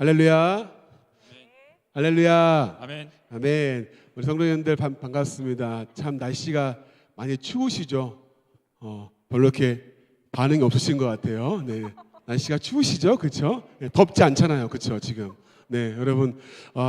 할렐루야. 할렐루야. 아멘. 아멘. 우리 성도님들 반갑습니다. 참 날씨가 많이 추우시죠? 별로 이렇게 반응이 없으신 것 같아요. 네. 날씨가 추우시죠? 그렇죠? 네, 덥지 않잖아요. 그렇죠? 지금. 네, 여러분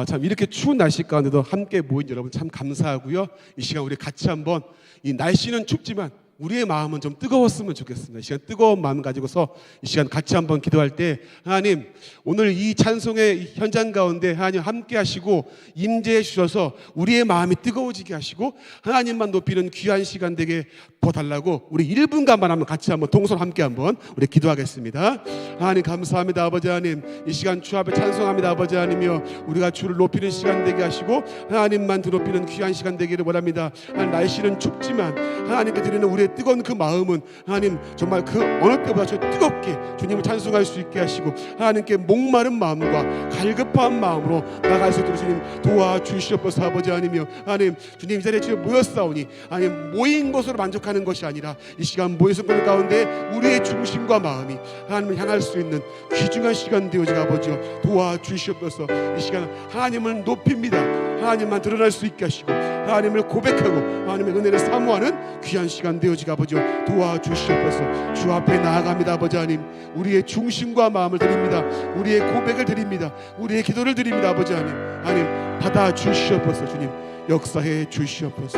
참 이렇게 추운 날씨 가운데도 함께 모인 여러분 참 감사하고요. 이 시간 우리 같이 한번 이 날씨는 춥지만 우리의 마음은 좀 뜨거웠으면 좋겠습니다. 이 시간 뜨거운 마음 가지고서 이 시간 같이 한번 기도할 때 하나님 오늘 이 찬송의 현장 가운데 하나님 함께 하시고 임재해 주셔서 우리의 마음이 뜨거워지게 하시고 하나님만 높이는 귀한 시간 되게 부어달라고 우리 1분간만 한번 같이 한번 동선 함께 한번 우리 기도하겠습니다. 하나님 감사합니다. 아버지 하나님 이 시간 주 앞에 찬송합니다. 아버지 하나님이여 우리가 주를 높이는 시간 되게 하시고 하나님만 높이는 귀한 시간 되기를 원합니다. 하나님 날씨는 춥지만 하나님께 드리는 우리의 뜨거운 그 마음은 하나님 정말 그 어느 때보다 저 뜨겁게 주님을 찬송할 수 있게 하시고 하나님께 목마른 마음과 갈급한 마음으로 나갈 수 있도록 주님 도와주시옵소서. 아버지 하나님이여 하나님 주님 이 자리에 지금 모였사오니 하나님 모인 것으로 만족하는 것이 아니라 이 시간 모여서 그 가운데 우리의 중심과 마음이 하나님을 향할 수 있는 귀중한 시간 되어지가 아버지여 도와주시옵소서. 이 시간 하나님을 높입니다. 하나님만 드러날 수 있게 하시고 하나님을 고백하고 하나님의 은혜를 사모하는 귀한 시간 되어지가 아버지여 도와주시옵소서. 주 앞에 나아갑니다. 아버지 하나님 우리의 중심과 마음을 드립니다. 우리의 고백을 드립니다. 우리의 기도를 드립니다. 아버지 하나님 하나님 받아주시옵소서. 주님 역사해 주시옵소서.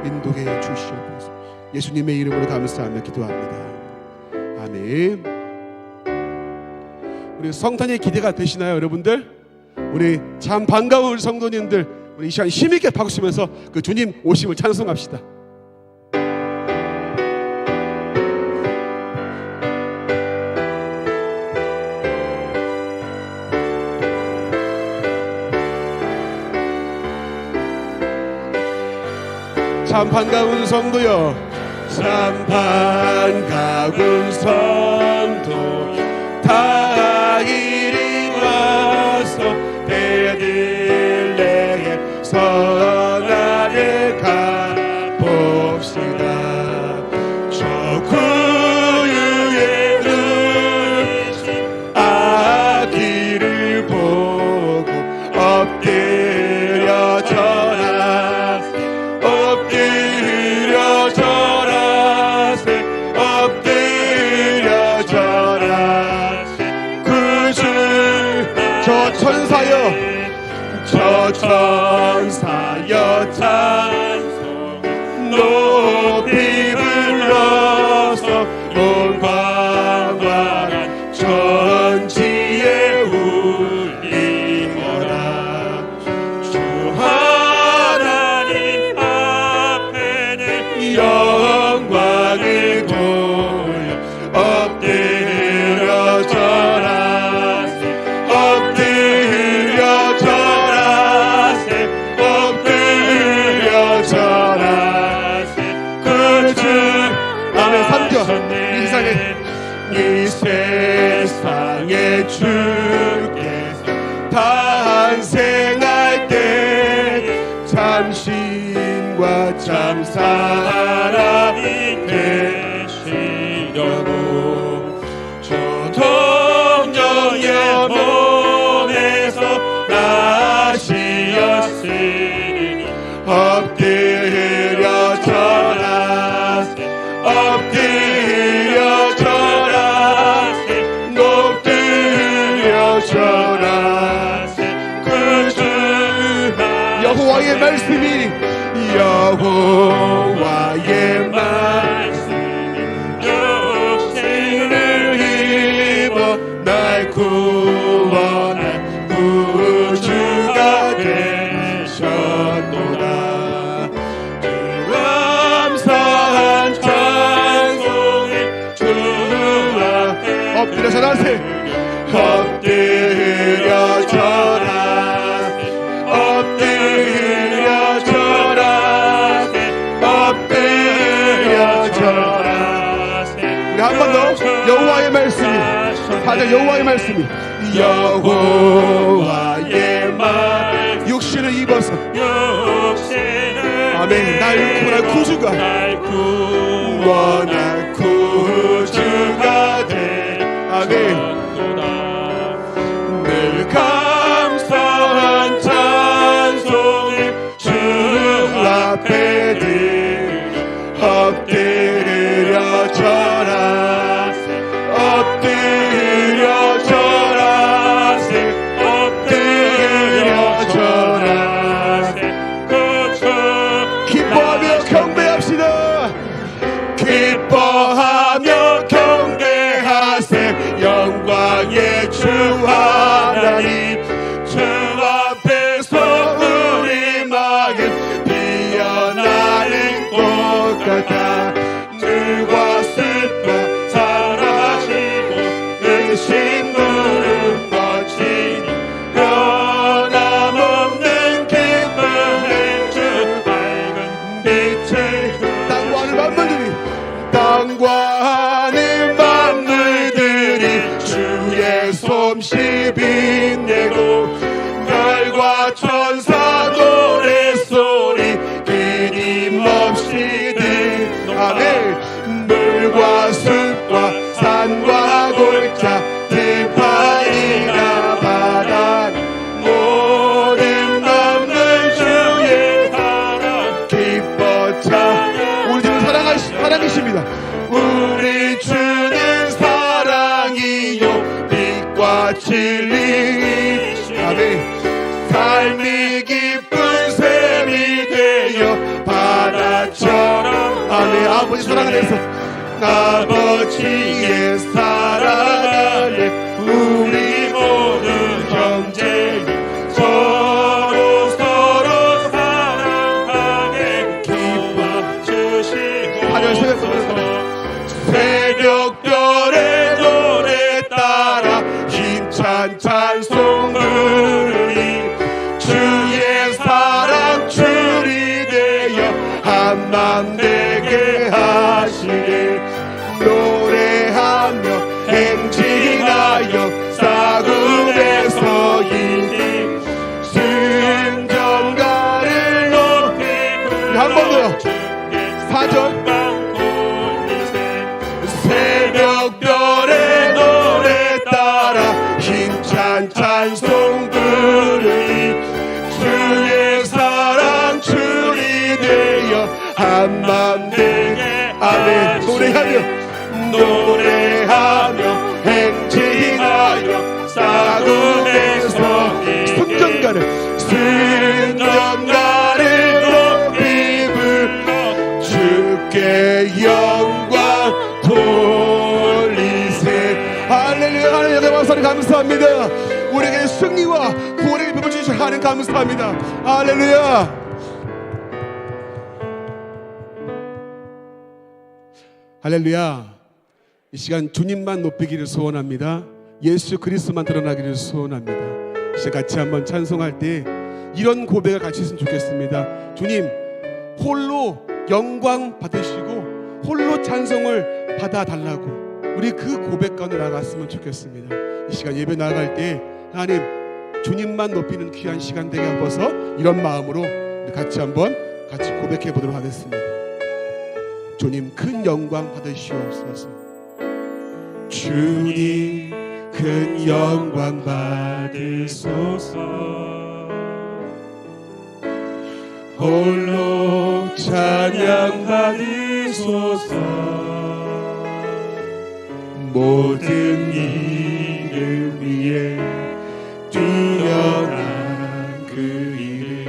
인도해 주시옵소서. 예수님의 이름으로 감사하며 기도합니다. 아멘. 우리 성탄의 기대가 되시나요 여러분들? 우리 참 반가운 우리 성도님들 우리 이 시간 힘있게 박수치면서 그 주님 오심을 찬송합시다. 참 반가운 성도여 참 반가운 성도 다 이리 와서 베들레헴 성안에 가봅시다. 저 구유에 누우신 아기를 보고 엎드려 절하세 엎드려 절하세 엎드려 절하세 그 주 저 천사여 저 천사여 찬송 높이 불러서 온 광활한 천지에 울리어라. 주 하나님 앞에는 영광을 돌려 엎드려 절하세 엎드려 절하세 엎드려 절하세 그 주 아멘. 3절 이 세상에 주께서 탄생할 때 참신과 참 사람이 되시려고 저 동정의 몸에서 나시었으니 엎드려 절하세 엎드려 절하세 높들여 절하세 그 주 여호와의 말씀이 여호와의 말씀이 육신을 입어 날 구원한 구주가 되셨도다. 감사한 찬송을 주 앞에 엎드려 절하세 엎드려 절하세 엎드려 절하세 엎드려 절하세. 우리 한 번 더 여호와의 말씀이 다들 여호와의 말씀이 여호와의 말 육신을 입어서 아멘 날 구원할 구주가 구원할 구주가 돼 아멘 늘 사랑의 주 하나님, 주 앞에서 우리 마음 피어나는 꽃 같아 들과 슬퍼 사랑하시고 의심 무릎 거치니 변함없는 기쁨의 주 밝은 빛의 땅과 하늘 만물들이 땅과 하늘 만물들이 주의 솜씨 빛내고 별과 천사 노래소리 끊임없이 아멘. 물과 숲과 산과 골짜 들판이나 바다 모든 만물 주의 사랑 기뻐 찬양. 우리 주는 사랑이십니다. 우리 주는 사랑이요 빛과 진리 아멘. 삶이 기쁜 샘이 되어 바다처럼 아멘. 아버지 사랑 안에서 아버지의 사랑 안에 우리 모두 형제니 서로 사랑하게 도와주시고 새벽별의 노래 따라 힘찬 찬송 부르니 주의 사랑 줄이 되어 한맘 되게 하시네. 노래하며 행진하여 싸움에서 이기 승전가를 높이 한 번 더요. 4절 새벽별의 노래 따라 힘찬 찬송 부르니 주의 사랑 줄이 되어 한맘 되게 아멘. 노래하며 행진하여 싸움에서 승전가를 높이 불러 주께 영광 돌리세. 할렐루야. 하나님의 감사를 감사합니다. 우리에게 승리와 구원의 빛을 주신 하나님 감사합니다. 할렐루야. 할렐루야. 이 시간 주님만 높이기를 소원합니다. 예수 그리스도만 드러나기를 소원합니다. 이제 같이 한번 찬송할 때 이런 고백을 같이 했으면 좋겠습니다. 주님 홀로 영광 받으시고 홀로 찬송을 받아달라고 우리 그 고백 가운데 나갔으면 좋겠습니다. 이 시간 예배 나아갈 때 하나님 주님만 높이는 귀한 시간 되게 하셔서 이런 마음으로 우리 같이 한번 고백해 보도록 하겠습니다. 주님 큰 영광 받으시옵소서. 주님 큰 영광 받으소서. 홀로 찬양 받으소서. 모든 이를 위해 뛰어난 그 이름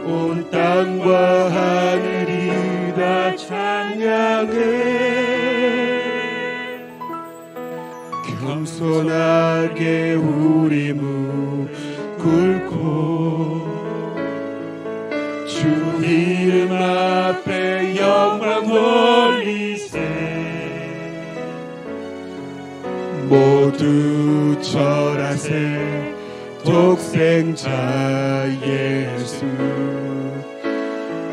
온 땅과 하늘이 다 찬양해. 겸손하게 우리 무릎 꿇고 주 이름 앞에 영광 돌리세. 모두 절하세. 독생자 예수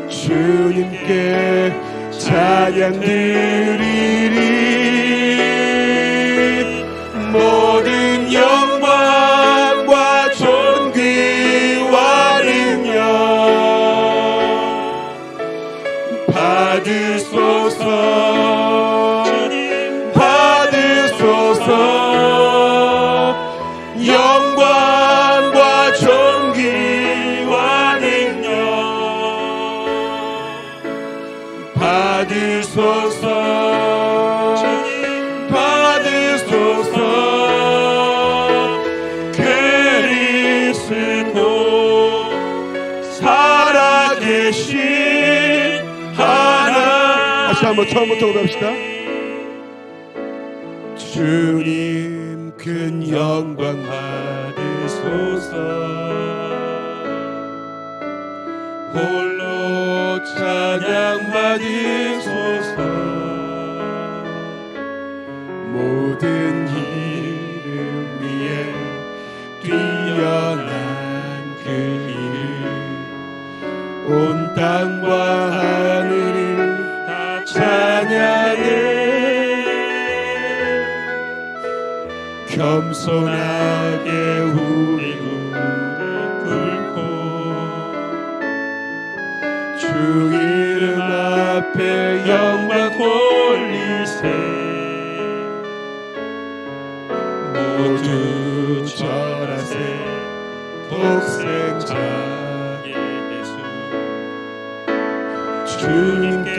주님께 찬양 드리리. 모든 영광과 존귀와 능력 받으소서. 주님 받으소서. 영광과 존귀와 능력 받으소서. 주님 받으소서. 그리스도 살아계신 하나님. 다시 한번 처음부터 고백합시다. 주님 큰 영광 받으소서. 홀로 찬양 받으소서. 모든 이름 위에 뛰어난 그 이름 온 땅과 하늘이 다 찬양해. 겸손하게 우리 꿇고 주 이름 앞에 영광 돌리세. 모두 절하세 독생자 예수. 주님께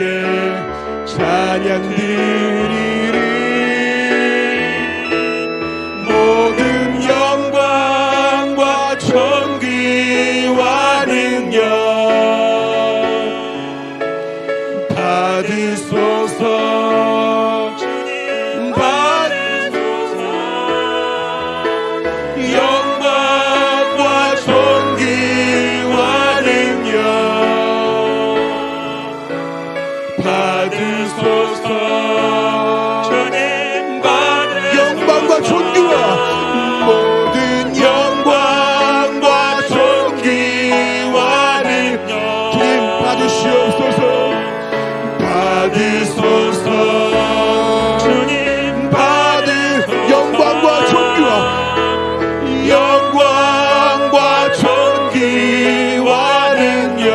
찬양 드리리. 모든 영광과 존귀와 능력 받으소서. 주님 받으소서. 영광과 존귀와 능력 받으소서. 주님 영광과 존귀와 모든 영광과 존귀와 능력 주님 받으시옵소서. 받으소서. 주님 영광과 존귀와 능력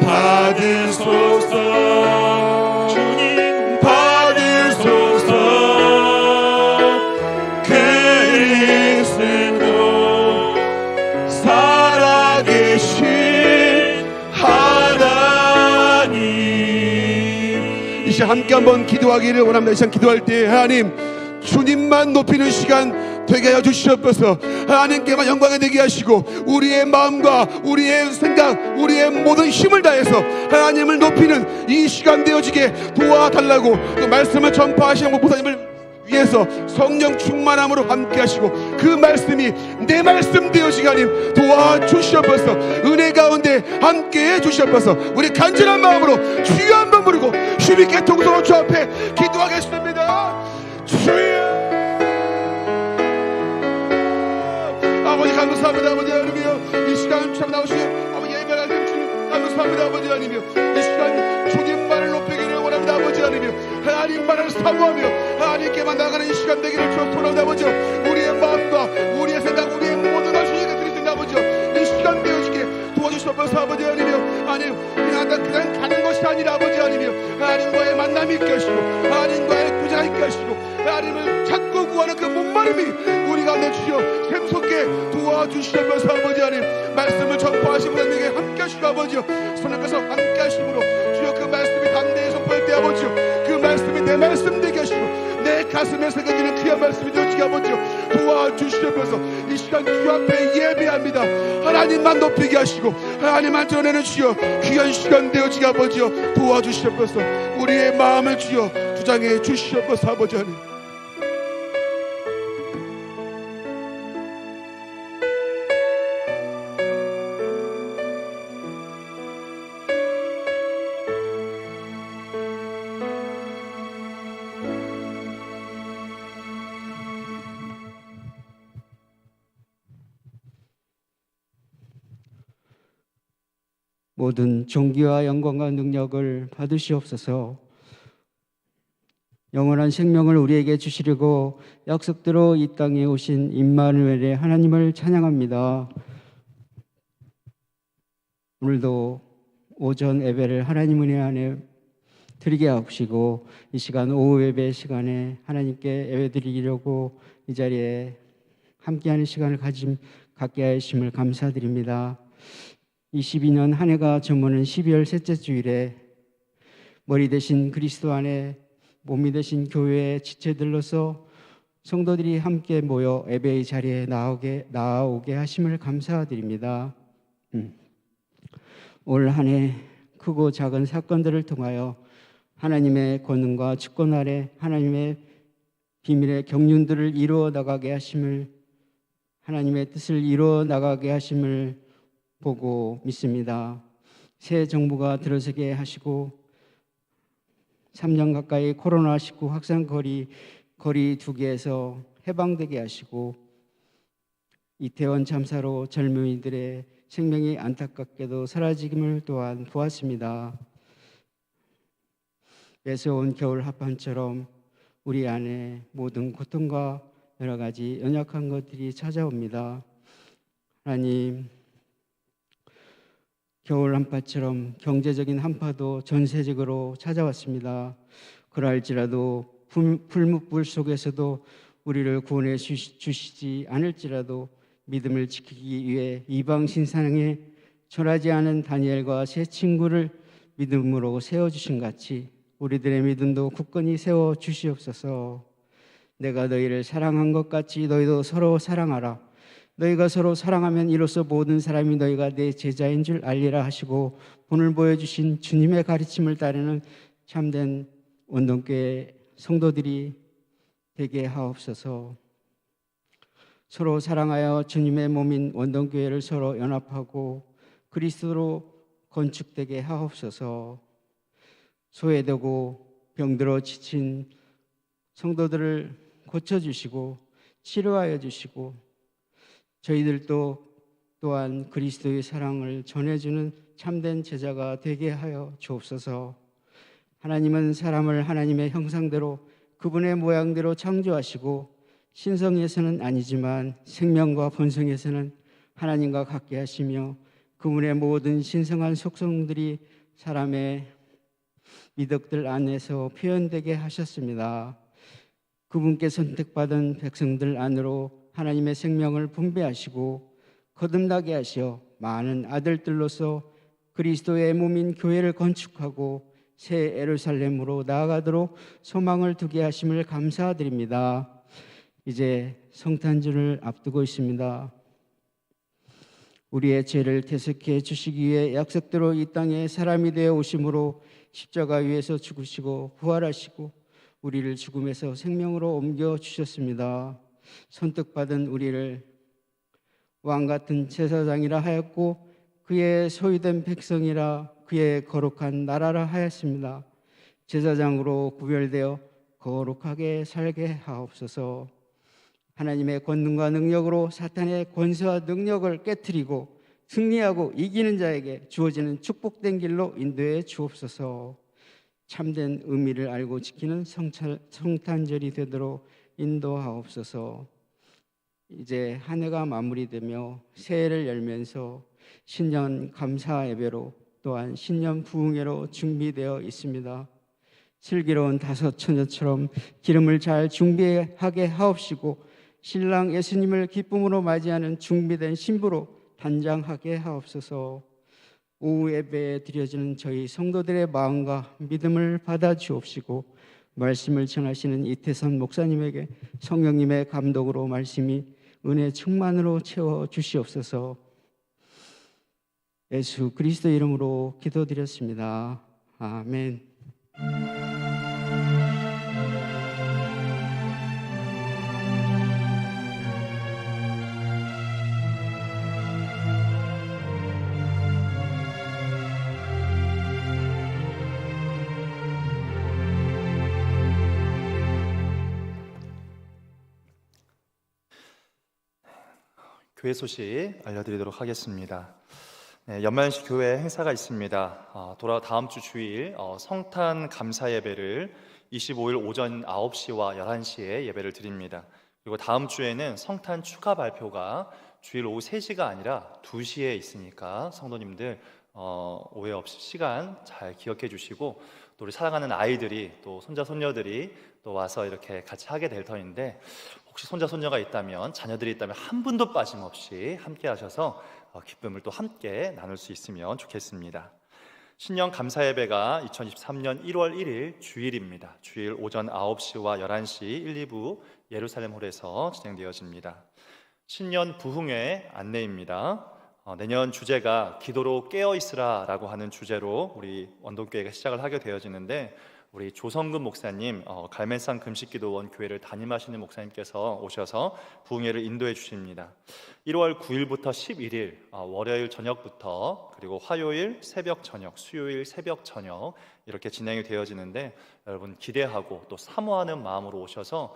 받으소서. 주님 받으소서. 그리스도 살아계신 하나님. 이 시간 함께 한번 기도하기를 원합니다. 이 시간 기도할 때 하나님 주님만 높이는 시간 되게 하여 주시옵소서. 하나님께만 영광이 되게 하시고 우리의 마음과 우리의 생각 우리의 모든 힘을 다해서 하나님을 높이는 이 시간 되어지게 도와달라고, 또 말씀을 전파하시는 목사님을 위해서 성령 충만함으로 함께 하시고 그 말씀이 내 말씀 되어지게 하나님 도와주시옵소서. 은혜 가운데 함께 해주시옵소서. 우리 간절한 마음으로 주여 한번 부르고 주님께 통성으로 주 앞에 기도하겠습니다. 주여. 아버지 감사합니다. 아버지 하나님이여, 이 시간 참 나오시고 아버지 예배할 때 주님 감사합니다. 아버지 하나님이여, 이 시간 주님만을 높이기를 원합니다. 아버지 하나님이여, 하나님만을 사모하며 하나님께만 나가는 이 시간 되기를 소원합니다. 아버지 우리의 마음과 우리의 생각 우리의 모든 것을 주님께 드리십니다. 아버지 이 시간 되어지게 도와주시옵소서. 아버지 하나님이여, 하나님 그냥 가는 것이 아니라 아버지 하나님이여 하나님과의 만남이 있게 하시고 하나님과의 교제가 있게 하시고 하나님을 찾고 구하는 그 목마름이 우리 가운데 주여 샘솟게 도와주시옵소서. 아버지 하나님 말씀을 전파하시는 분에게 함께 하시고 아버지여 선생님께서 함께 하심으로 주여 그 말씀이 당대에 선포할 때 아버지여 그 말씀이 내 말씀 되게 하시고 내 가슴에 새겨지는 귀한 말씀이 되어지게 아버지여 도와주시옵소서. 이 시간 주 앞에 예배합니다. 하나님만 높이게 하시고 하나님만 드러내는 주여 귀한 시간 되어지게 아버지여 도와주시옵소서. 우리의 마음을 주여 주장해 주시옵소서. 아버지 하나님 모든 존귀와 영광과 능력을 받으시옵소서. 영원한 생명을 우리에게 주시려고 약속대로 이 땅에 오신 임마누엘의 하나님을 찬양합니다. 오늘도 오전 예배를 하나님 은혜 안에 드리게 하시고 이 시간 오후 예배 시간에 하나님께 예배 드리려고 이 자리에 함께하는 시간을 갖게 하심을 감사드립니다. 22년 한 해가 저무는 12월 셋째 주일에 머리 대신 그리스도 안에 몸이 되신 교회의 지체들로서 성도들이 함께 모여 예배의 자리에 나오게 하심을 감사드립니다. 올 한 해 크고 작은 사건들을 통하여 하나님의 권능과 주권 아래 하나님의 비밀의 경륜들을 이루어 나가게 하심을, 하나님의 뜻을 이루어 나가게 하심을 보고 믿습니다. 새 정부가 들어서게 하시고 3년 가까이 코로나19 확산 거리 두기에서 해방되게 하시고 이태원 참사로 젊은이들의 생명이 안타깝게도 사라짐을 또한 보았습니다. 매서운 겨울 합판처럼 우리 안에 모든 고통과 여러 가지 연약한 것들이 찾아옵니다. 하나님, 겨울 한파처럼 경제적인 한파도 전세적으로 찾아왔습니다. 그러할지라도 풀무불 속에서도 우리를 구원해 주시지 않을지라도 믿음을 지키기 위해 이방 신상에 절하지 않은 다니엘과 세 친구를 믿음으로 세워주신 같이 우리들의 믿음도 굳건히 세워 주시옵소서. 내가 너희를 사랑한 것 같이 너희도 서로 사랑하라. 너희가 서로 사랑하면 이로써 모든 사람이 너희가 내 제자인 줄 알리라 하시고 본을 보여주신 주님의 가르침을 따르는 참된 원동교회 성도들이 되게 하옵소서. 서로 사랑하여 주님의 몸인 원동교회를 서로 연합하고 그리스도로 건축되게 하옵소서. 소외되고 병들어 지친 성도들을 고쳐주시고 치료하여 주시고 저희들도 또한 그리스도의 사랑을 전해주는 참된 제자가 되게 하여 주옵소서. 하나님은 사람을 하나님의 형상대로 그분의 모양대로 창조하시고 신성에서는 아니지만 생명과 본성에서는 하나님과 같게 하시며 그분의 모든 신성한 속성들이 사람의 미덕들 안에서 표현되게 하셨습니다. 그분께 선택받은 백성들 안으로 하나님의 생명을 분배하시고 거듭나게 하시어 많은 아들들로서 그리스도의 몸인 교회를 건축하고 새 예루살렘으로 나아가도록 소망을 두게 하심을 감사드립니다. 이제 성탄절을 앞두고 있습니다. 우리의 죄를 대속해 주시기 위해 약속대로 이 땅에 사람이 되어 오심으로 십자가 위에서 죽으시고 부활하시고 우리를 죽음에서 생명으로 옮겨 주셨습니다. 선택받은 우리를 왕 같은 제사장이라 하였고 그의 소유된 백성이라 그의 거룩한 나라라 하였습니다. 제사장으로 구별되어 거룩하게 살게 하옵소서. 하나님의 권능과 능력으로 사탄의 권세와 능력을 깨트리고 승리하고 이기는 자에게 주어지는 축복된 길로 인도해 주옵소서. 참된 의미를 알고 지키는 성탄절이 되도록 인도하옵소서. 이제 한 해가 마무리되며 새해를 열면서 신년 감사 예배로 또한 신년 부흥회로 준비되어 있습니다. 슬기로운 다섯 처녀처럼 기름을 잘 준비하게 하옵시고 신랑 예수님을 기쁨으로 맞이하는 준비된 신부로 단장하게 하옵소서. 오후 예배에 드려지는 저희 성도들의 마음과 믿음을 받아 주옵시고 말씀을 전하시는 이태선 목사님에게 성령님의 감독으로 말씀이 은혜 충만으로 채워 주시옵소서. 예수 그리스도 이름으로 기도드렸습니다. 아멘. 교회 소식 알려드리도록 하겠습니다. 연말연시 교회 행사가 있습니다. 다음 주 주일 성탄 감사 예배를 25일 오전 9시와 11시에 예배를 드립니다. 그리고 다음 주에는 성탄 축하 발표가 주일 오후 3시가 아니라 2시에 있으니까 성도님들 오해 없이 시간 잘 기억해 주시고 또 우리 사랑하는 아이들이 또 손자 손녀들이 또 와서 이렇게 같이 하게 될 터인데 혹시 손자 손녀가 있다면 자녀들이 있다면 한 분도 빠짐없이 함께 하셔서 기쁨을 또 함께 나눌 수 있으면 좋겠습니다. 신년 감사 예배가 2023년 1월 1일 주일입니다. 주일 오전 9시와 11시 1, 2부 예루살렘 홀에서 진행되어집니다. 신년 부흥회 안내입니다. 내년 주제가 기도로 깨어있으라 라고 하는 주제로 우리 원동교회가 시작을 하게 되어지는데 우리 조성근 목사님, 갈매산 금식기도원 교회를 담임하시는 목사님께서 오셔서 부흥회를 인도해 주십니다. 1월 9일부터 11일 월요일 저녁부터, 그리고 화요일 새벽 저녁, 수요일 새벽 저녁 이렇게 진행이 되어지는데, 여러분 기대하고 또 사모하는 마음으로 오셔서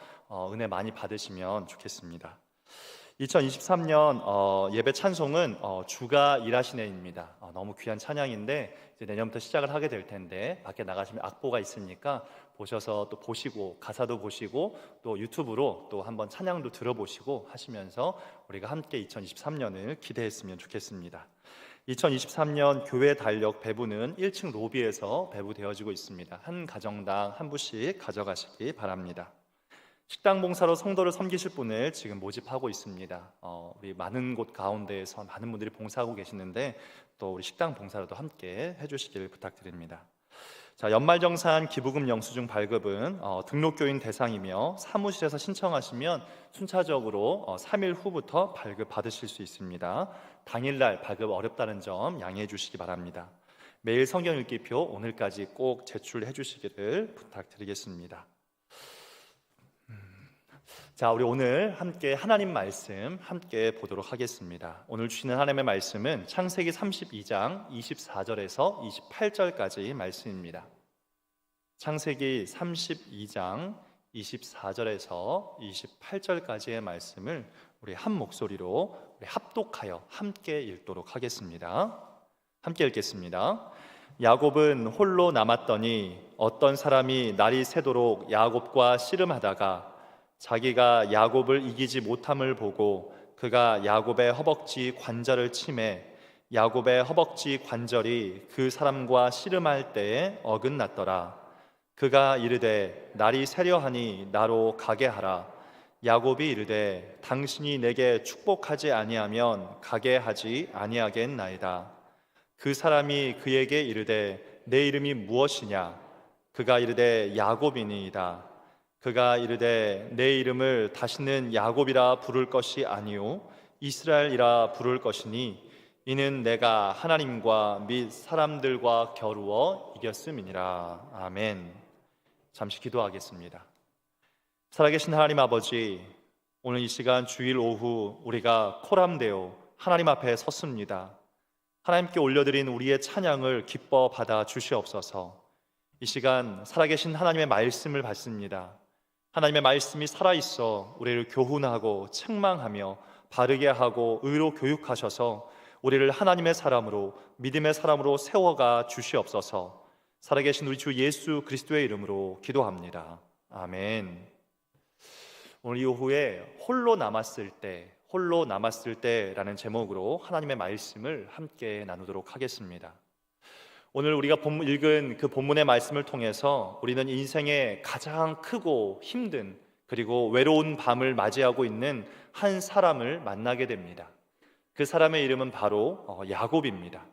은혜 많이 받으시면 좋겠습니다. 2023년 예배 찬송은 주가 일하시네입니다. 너무 귀한 찬양인데 이제 내년부터 시작을 하게 될 텐데, 밖에 나가시면 악보가 있으니까 보셔서 또 보시고, 가사도 보시고, 또 유튜브로 또 한번 찬양도 들어보시고 하시면서 우리가 함께 2023년을 기대했으면 좋겠습니다. 2023년 교회 달력 배부는 1층 로비에서 배부되어지고 있습니다. 한 가정당 한 부씩 가져가시기 바랍니다. 식당 봉사로 성도를 섬기실 분을 지금 모집하고 있습니다. 우리 많은 곳 가운데에서 많은 분들이 봉사하고 계시는데, 또 우리 식당 봉사로도 함께 해주시기를 부탁드립니다. 자, 연말정산 기부금 영수증 발급은 등록교인 대상이며 사무실에서 신청하시면 순차적으로 3일 후부터 발급 받으실 수 있습니다. 당일날 발급 어렵다는 점 양해해 주시기 바랍니다. 매일 성경 읽기표 오늘까지 꼭 제출해 주시기를 부탁드리겠습니다. 자, 우리 오늘 함께 하나님 말씀 함께 보도록 하겠습니다. 오늘 주시는 하나님의 말씀은 창세기 32장 24절에서 28절까지 말씀입니다. 창세기 32장 24절에서 28절까지의 말씀을 우리 한 목소리로 우리 합독하여 함께 읽도록 하겠습니다. 함께 읽겠습니다. 야곱은 홀로 남았더니 어떤 사람이 날이 새도록 야곱과 씨름하다가 자기가 야곱을 이기지 못함을 보고 그가 야곱의 허벅지 관절을 치매 야곱의 허벅지 관절이 그 사람과 씨름할 때에 어긋났더라. 그가 이르되 날이 새려하니 나로 가게 하라. 야곱이 이르되 당신이 내게 축복하지 아니하면 가게 하지 아니하겠나이다. 그 사람이 그에게 이르되 내 이름이 무엇이냐? 그가 이르되 야곱이니이다. 그가 이르되 내 이름을 다시는 야곱이라 부를 것이 아니요 이스라엘이라 부를 것이니 이는 내가 하나님과 및 사람들과 겨루어 이겼음이니라. 아멘. 잠시 기도하겠습니다. 살아계신 하나님 아버지, 오늘 이 시간 주일 오후 우리가 코람되어 하나님 앞에 섰습니다. 하나님께 올려드린 우리의 찬양을 기뻐 받아 주시옵소서. 이 시간 살아계신 하나님의 말씀을 받습니다. 하나님의 말씀이 살아있어 우리를 교훈하고 책망하며 바르게 하고 의로 교육하셔서 우리를 하나님의 사람으로, 믿음의 사람으로 세워가 주시옵소서. 살아계신 우리 주 예수 그리스도의 이름으로 기도합니다. 아멘. 오늘 이후에 홀로 남았을 때라는 제목으로 하나님의 말씀을 함께 나누도록 하겠습니다. 오늘 우리가 읽은 그 본문의 말씀을 통해서 우리는 인생의 가장 크고 힘든 그리고 외로운 밤을 맞이하고 있는 한 사람을 만나게 됩니다. 그 사람의 이름은 바로 야곱입니다.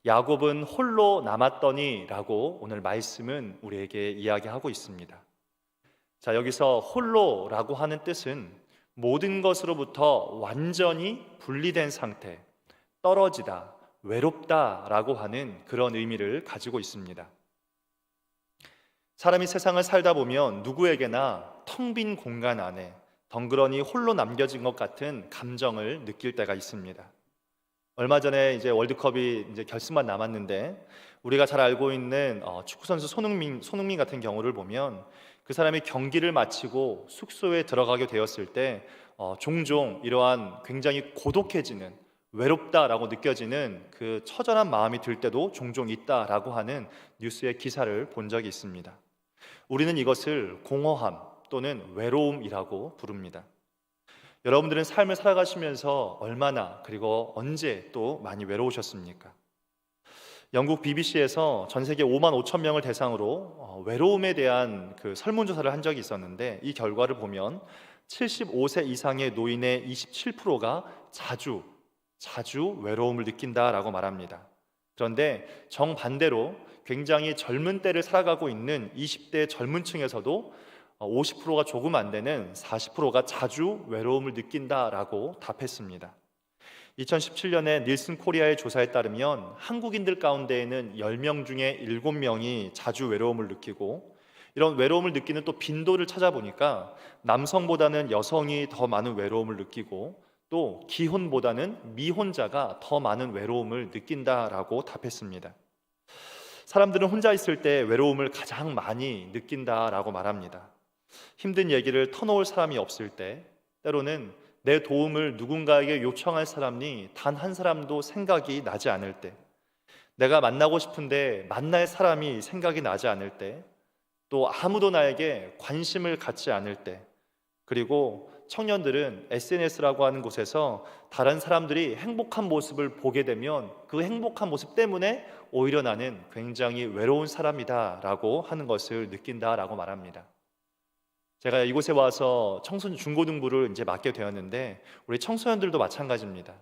야곱은 홀로 남았더니 라고 오늘 말씀은 우리에게 이야기하고 있습니다. 자, 여기서 홀로라고 하는 뜻은 모든 것으로부터 완전히 분리된 상태, 떨어지다, 외롭다라고 하는 그런 의미를 가지고 있습니다. 사람이 세상을 살다 보면 누구에게나 텅 빈 공간 안에 덩그러니 홀로 남겨진 것 같은 감정을 느낄 때가 있습니다. 얼마 전에 이제 월드컵이 이제 결승만 남았는데 우리가 잘 알고 있는 축구 선수 손흥민 같은 경우를 보면 그 사람이 경기를 마치고 숙소에 들어가게 되었을 때 종종 이러한 굉장히 고독해지는, 외롭다라고 느껴지는 그 처절한 마음이 들 때도 종종 있다라고 하는 뉴스의 기사를 본 적이 있습니다. 우리는 이것을 공허함 또는 외로움이라고 부릅니다. 여러분들은 삶을 살아가시면서 얼마나 그리고 언제 또 많이 외로우셨습니까? 영국 BBC에서 전 세계 5만 5천 명을 대상으로 외로움에 대한 그 설문조사를 한 적이 있었는데, 이 결과를 보면 75세 이상의 노인의 27%가 자주 외로움을 느낀다라고 말합니다. 그런데 정반대로 굉장히 젊은 때를 살아가고 있는 20대 젊은 층에서도 50%가 조금 안 되는 40%가 자주 외로움을 느낀다라고 답했습니다. 2017년에 닐슨 코리아의 조사에 따르면 한국인들 가운데에는 10명 중에 7명이 자주 외로움을 느끼고, 이런 외로움을 느끼는 또 빈도를 찾아보니까 남성보다는 여성이 더 많은 외로움을 느끼고, 또 기혼보다는 미혼자가 더 많은 외로움을 느낀다라고 답했습니다. 사람들은 혼자 있을 때 외로움을 가장 많이 느낀다라고 말합니다. 힘든 얘기를 터놓을 사람이 없을 때, 때로는 내 도움을 누군가에게 요청할 사람이 단 한 사람도 생각이 나지 않을 때, 내가 만나고 싶은데 만날 사람이 생각이 나지 않을 때, 또 아무도 나에게 관심을 갖지 않을 때, 그리고 청년들은 SNS라고 하는 곳에서 다른 사람들이 행복한 모습을 보게 되면 그 행복한 모습 때문에 오히려 나는 굉장히 외로운 사람이다라고 하는 것을 느낀다라고 말합니다. 제가 이곳에 와서 청소년 중고등부를 이제 맡게 되었는데, 우리 청소년들도 마찬가지입니다.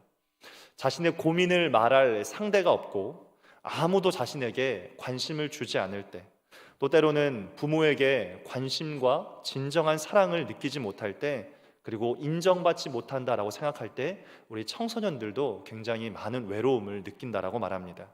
자신의 고민을 말할 상대가 없고 아무도 자신에게 관심을 주지 않을 때, 또 때로는 부모에게 관심과 진정한 사랑을 느끼지 못할 때, 그리고 인정받지 못한다라고 생각할 때 우리 청소년들도 굉장히 많은 외로움을 느낀다라고 말합니다.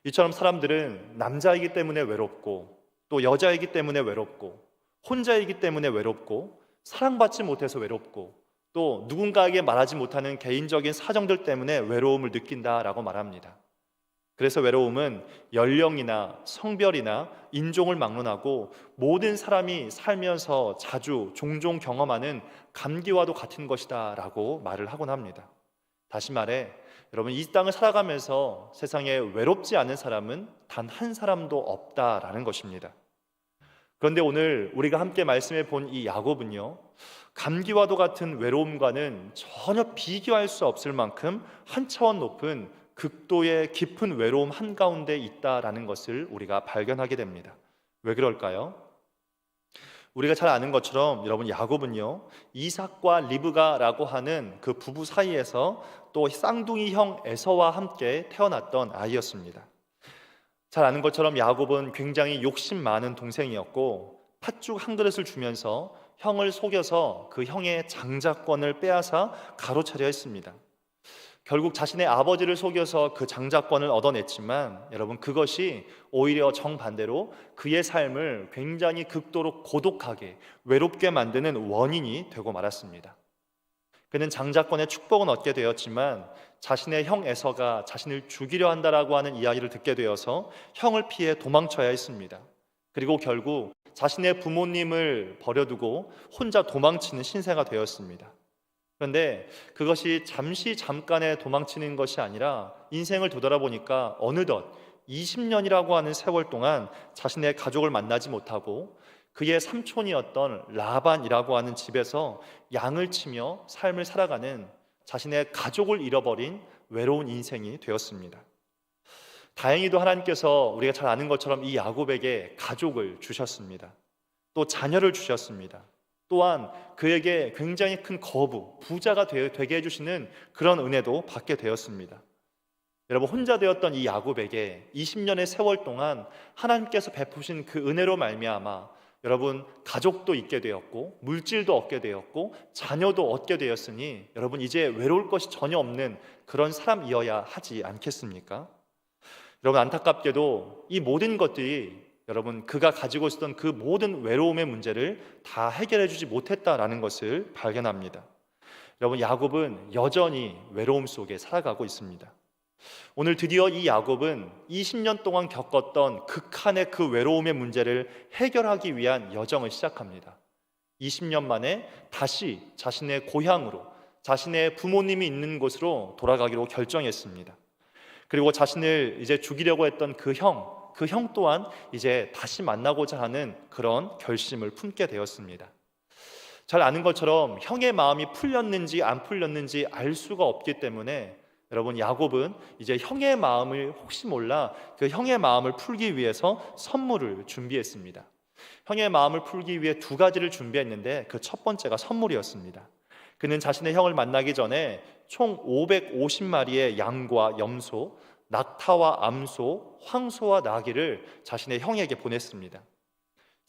이처럼 사람들은 남자이기 때문에 외롭고, 또 여자이기 때문에 외롭고, 혼자이기 때문에 외롭고, 사랑받지 못해서 외롭고, 또 누군가에게 말하지 못하는 개인적인 사정들 때문에 외로움을 느낀다라고 말합니다. 그래서 외로움은 연령이나 성별이나 인종을 막론하고 모든 사람이 살면서 자주 종종 경험하는 감기와도 같은 것이다 라고 말을 하곤 합니다. 다시 말해, 여러분, 이 땅을 살아가면서 세상에 외롭지 않은 사람은 단 한 사람도 없다라는 것입니다. 그런데 오늘 우리가 함께 말씀해 본 이 야곱은요, 감기와도 같은 외로움과는 전혀 비교할 수 없을 만큼 한 차원 높은 극도의 깊은 외로움 한가운데 있다라는 것을 우리가 발견하게 됩니다. 왜 그럴까요? 우리가 잘 아는 것처럼 여러분, 야곱은요, 이삭과 리브가라고 하는 그 부부 사이에서 또 쌍둥이 형 에서와 함께 태어났던 아이였습니다. 잘 아는 것처럼 야곱은 굉장히 욕심 많은 동생이었고, 팥죽 한 그릇을 주면서 형을 속여서 그 형의 장자권을 빼앗아 가로차려 했습니다. 결국 자신의 아버지를 속여서 그 장자권을 얻어냈지만, 여러분, 그것이 오히려 정반대로 그의 삶을 굉장히 극도로 고독하게 외롭게 만드는 원인이 되고 말았습니다. 그는 장자권의 축복은 얻게 되었지만 자신의 형 에서가 자신을 죽이려 한다라고 하는 이야기를 듣게 되어서 형을 피해 도망쳐야 했습니다. 그리고 결국 자신의 부모님을 버려두고 혼자 도망치는 신세가 되었습니다. 그런데 그것이 잠깐의 도망치는 것이 아니라 인생을 되돌아보니까 어느덧 20년이라고 하는 세월 동안 자신의 가족을 만나지 못하고 그의 삼촌이었던 라반이라고 하는 집에서 양을 치며 삶을 살아가는 자신의 가족을 잃어버린 외로운 인생이 되었습니다. 다행히도 하나님께서 우리가 잘 아는 것처럼 이 야곱에게 가족을 주셨습니다. 또 자녀를 주셨습니다. 또한 그에게 굉장히 큰 거부, 부자가 되게 해주시는 그런 은혜도 받게 되었습니다. 여러분, 혼자 되었던 이 야곱에게 20년의 세월 동안 하나님께서 베푸신 그 은혜로 말미암아 여러분, 가족도 있게 되었고 물질도 얻게 되었고 자녀도 얻게 되었으니 여러분, 이제 외로울 것이 전혀 없는 그런 사람이어야 하지 않겠습니까? 여러분, 안타깝게도 이 모든 것들이 여러분, 그가 가지고 있었던 그 모든 외로움의 문제를 다 해결해 주지 못했다라는 것을 발견합니다. 여러분, 야곱은 여전히 외로움 속에 살아가고 있습니다. 오늘 드디어 이 야곱은 20년 동안 겪었던 극한의 그 외로움의 문제를 해결하기 위한 여정을 시작합니다. 20년 만에 다시 자신의 고향으로, 자신의 부모님이 있는 곳으로 돌아가기로 결정했습니다. 그리고 자신을 이제 죽이려고 했던 그 형 또한 이제 다시 만나고자 하는 그런 결심을 품게 되었습니다. 잘 아는 것처럼 형의 마음이 풀렸는지 안 풀렸는지 알 수가 없기 때문에 여러분, 야곱은 이제 형의 마음을 혹시 몰라 그 형의 마음을 풀기 위해서 선물을 준비했습니다. 형의 마음을 풀기 위해 두 가지를 준비했는데 그 첫 번째가 선물이었습니다. 그는 자신의 형을 만나기 전에 총 550마리의 양과 염소, 낙타와 암소, 황소와 나귀를 자신의 형에게 보냈습니다.